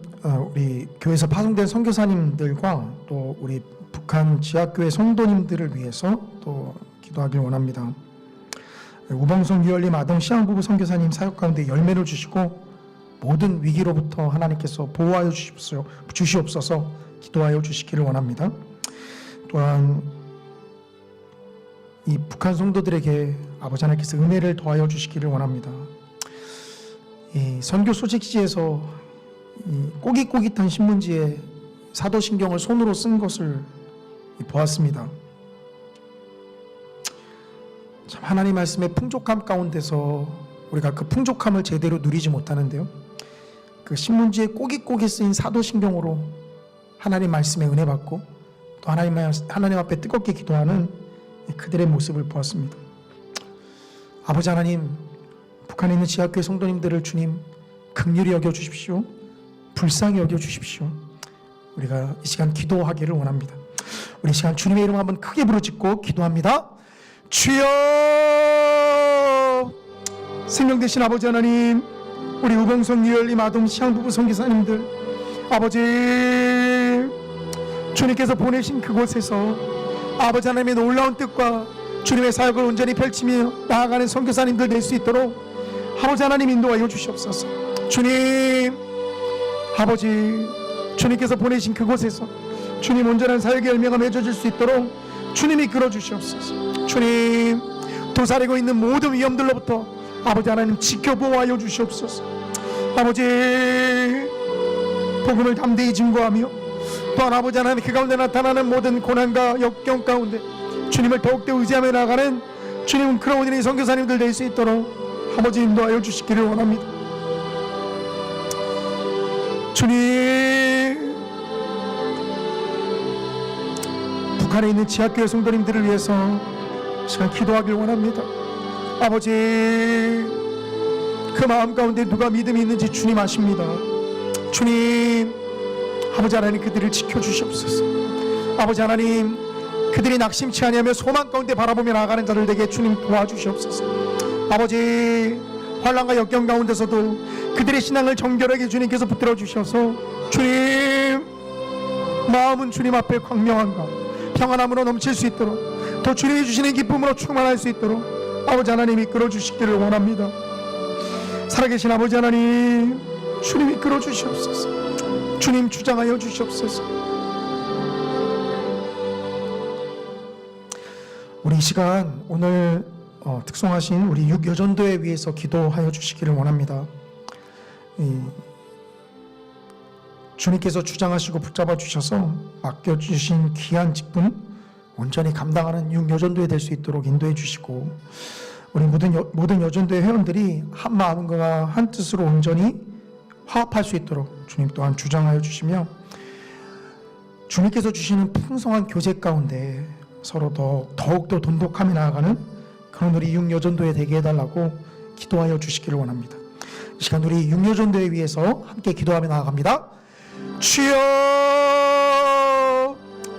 우리 교회에서 파송된 선교사님들과 또 우리 북한 지하교회 성도님들을 위해서 또 기도하길 원합니다. 우봉성 유열님 아동 시향부부 선교사님 사역 가운데 열매를 주시고 모든 위기로부터 하나님께서 보호하여 주시옵소서 기도하여 주시기를 원합니다. 또한 이 북한 성도들에게 아버지 하나님께서 은혜를 더하여 주시기를 원합니다. 이 선교 소식지에서 이 꼬깃꼬깃한 신문지에 사도신경을 손으로 쓴 것을 보았습니다. 참 하나님 말씀의 풍족함 가운데서 우리가 그 풍족함을 제대로 누리지 못하는데요, 그 신문지에 꼬깃꼬깃 쓰인 사도신경으로 하나님 말씀에 은혜 받고 또 하나님 앞에 뜨겁게 기도하는 그들의 모습을 보았습니다. 아버지 하나님, 북한에 있는 지하교회 성도님들을 주님 긍휼히 여겨 주십시오. 불쌍히 여겨 주십시오. 우리가 이 시간 기도하기를 원합니다. 우리 이 시간 주님의 이름 한번 크게 부르짖고 기도합니다. 주여, 생명 되신 아버지 하나님, 우리 우봉성 유열님 아동 시향부부 선교사님들 아버지, 주님께서 보내신 그곳에서 아버지 하나님의 놀라운 뜻과 주님의 사역을 온전히 펼치며 나아가는 선교사님들 될 수 있도록 아버지 하나님 인도하여 주시옵소서. 주님, 아버지, 주님께서 보내신 그곳에서 주님 온전한 사역의 열매가 맺어질 수 있도록 주님이 이끌어 주시옵소서. 주님, 도사리고 있는 모든 위험들로부터 아버지 하나님 지켜 보호하여 주시옵소서. 아버지, 복음을 담대히 증거하며 또한 아버지 하나님 그 가운데 나타나는 모든 고난과 역경 가운데 주님을 더욱더 의지하며 나가는 주님 그런 우리 선교사님들 될 수 있도록 아버지 인도하여 주시기를 원합니다. 주님, 북한에 있는 지하교회 성도님들을 위해서 시간 기도하길 원합니다. 아버지, 그 마음 가운데 누가 믿음이 있는지 주님 아십니다. 주님, 아버지 하나님 그들을 지켜주시옵소서. 아버지 하나님, 그들이 낙심치 아니하며 소망 가운데 바라보며 나아가는 자들 되게 주님 도와주시옵소서. 아버지, 환난과 역경 가운데서도 그들의 신앙을 정결하게 주님께서 붙들어 주셔서 주님, 마음은 주님 앞에 광명함과 평안함으로 넘칠 수 있도록, 더 주님이 주시는 기쁨으로 충만할 수 있도록 아버지 하나님 이끌어 주시기를 원합니다. 살아계신 아버지 하나님, 주님 이끌어 주시옵소서. 주님 주장하여 주시옵소서. 우리 이 시간 오늘 특송하신 우리 육여전도회 위해서 기도하여 주시기를 원합니다. 주님께서 주장하시고 붙잡아 주셔서 맡겨주신 귀한 직분 온전히 감당하는 육여전도회 될 수 있도록 인도해 주시고, 우리 모든 여전도회 회원들이 한 마음과 한 뜻으로 온전히 화합할 수 있도록 주님 또한 주장하여 주시며, 주님께서 주시는 풍성한 교제 가운데 서로 더욱더 돈독하게 나아가는 그런 우리 육여전도회 되게 해달라고 기도하여 주시기를 원합니다. 이 시간 우리 육여전도회 위해서 함께 기도하며 나아갑니다. 주여,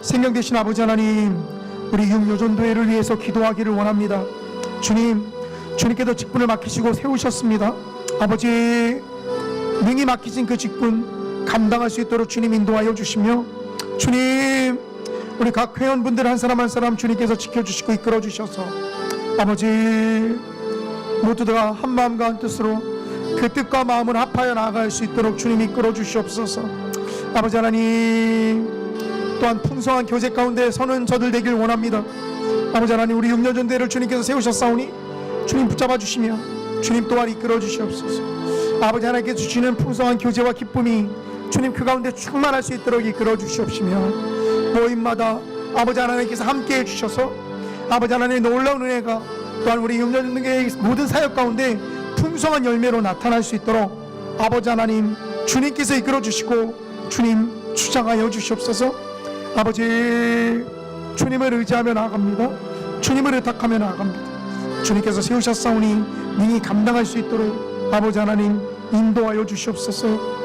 생명 되신 아버지 하나님, 우리 육여전도회를 위해서 기도하기를 원합니다. 주님, 주님께서 직분을 맡기시고 세우셨습니다. 아버지, 능히 맡기신 그 직분 감당할 수 있도록 주님 인도하여 주시며, 주님, 우리 각 회원분들 한 사람 한 사람 주님께서 지켜주시고 이끌어 주셔서 아버지, 모두 다 한 마음과 한 뜻으로 그 뜻과 마음을 합하여 나아갈 수 있도록 주님 이끌어 주시옵소서. 아버지 하나님, 또한 풍성한 교제 가운데 서는 저들 되길 원합니다. 아버지 하나님, 우리 육여전도회를 주님께서 세우셨사오니 주님 붙잡아 주시며 주님 또한 이끌어 주시옵소서. 아버지 하나님께서 주시는 풍성한 교제와 기쁨이 주님 그 가운데 충만할 수 있도록 이끌어 주시옵시며, 모임마다 아버지 하나님께서 함께해 주셔서 아버지 하나님의 놀라운 은혜가 또한 우리 육여전도회의 모든 사역 가운데 풍성한 열매로 나타날 수 있도록 아버지 하나님 주님께서 이끌어 주시고 주님 주장하여 주시옵소서. 아버지, 주님을 의지하며 나아갑니다. 주님을 의탁하며 나아갑니다. 주님께서 세우셨사오니 능히 감당할 수 있도록 아버지 하나님 인도하여 주시옵소서.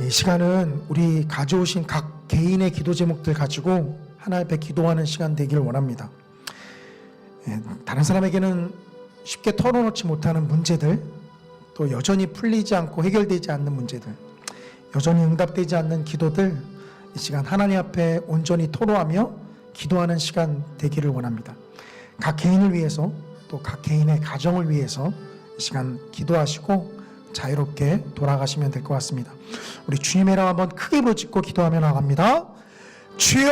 이 시간은 우리 가져오신 각 개인의 기도 제목들 가지고 하나님 앞에 기도하는 시간 되기를 원합니다. 다른 사람에게는 쉽게 털어놓지 못하는 문제들, 또 여전히 풀리지 않고 해결되지 않는 문제들, 여전히 응답되지 않는 기도들, 이 시간 하나님 앞에 온전히 토로하며 기도하는 시간 되기를 원합니다. 각 개인을 위해서, 또 각 개인의 가정을 위해서 이 시간 기도하시고 자유롭게 돌아가시면 될 것 같습니다. 우리 주님의 이름 한번 크게 부르짖고 기도하며 나갑니다. 주여,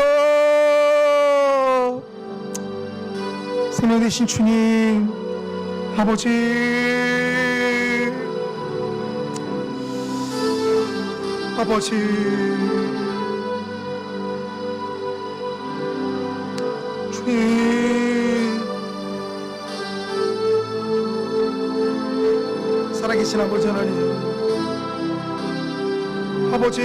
생명 되신 주님, 아버지, 아버지, 주님, 살아계신 아버지 하나님, 아버지,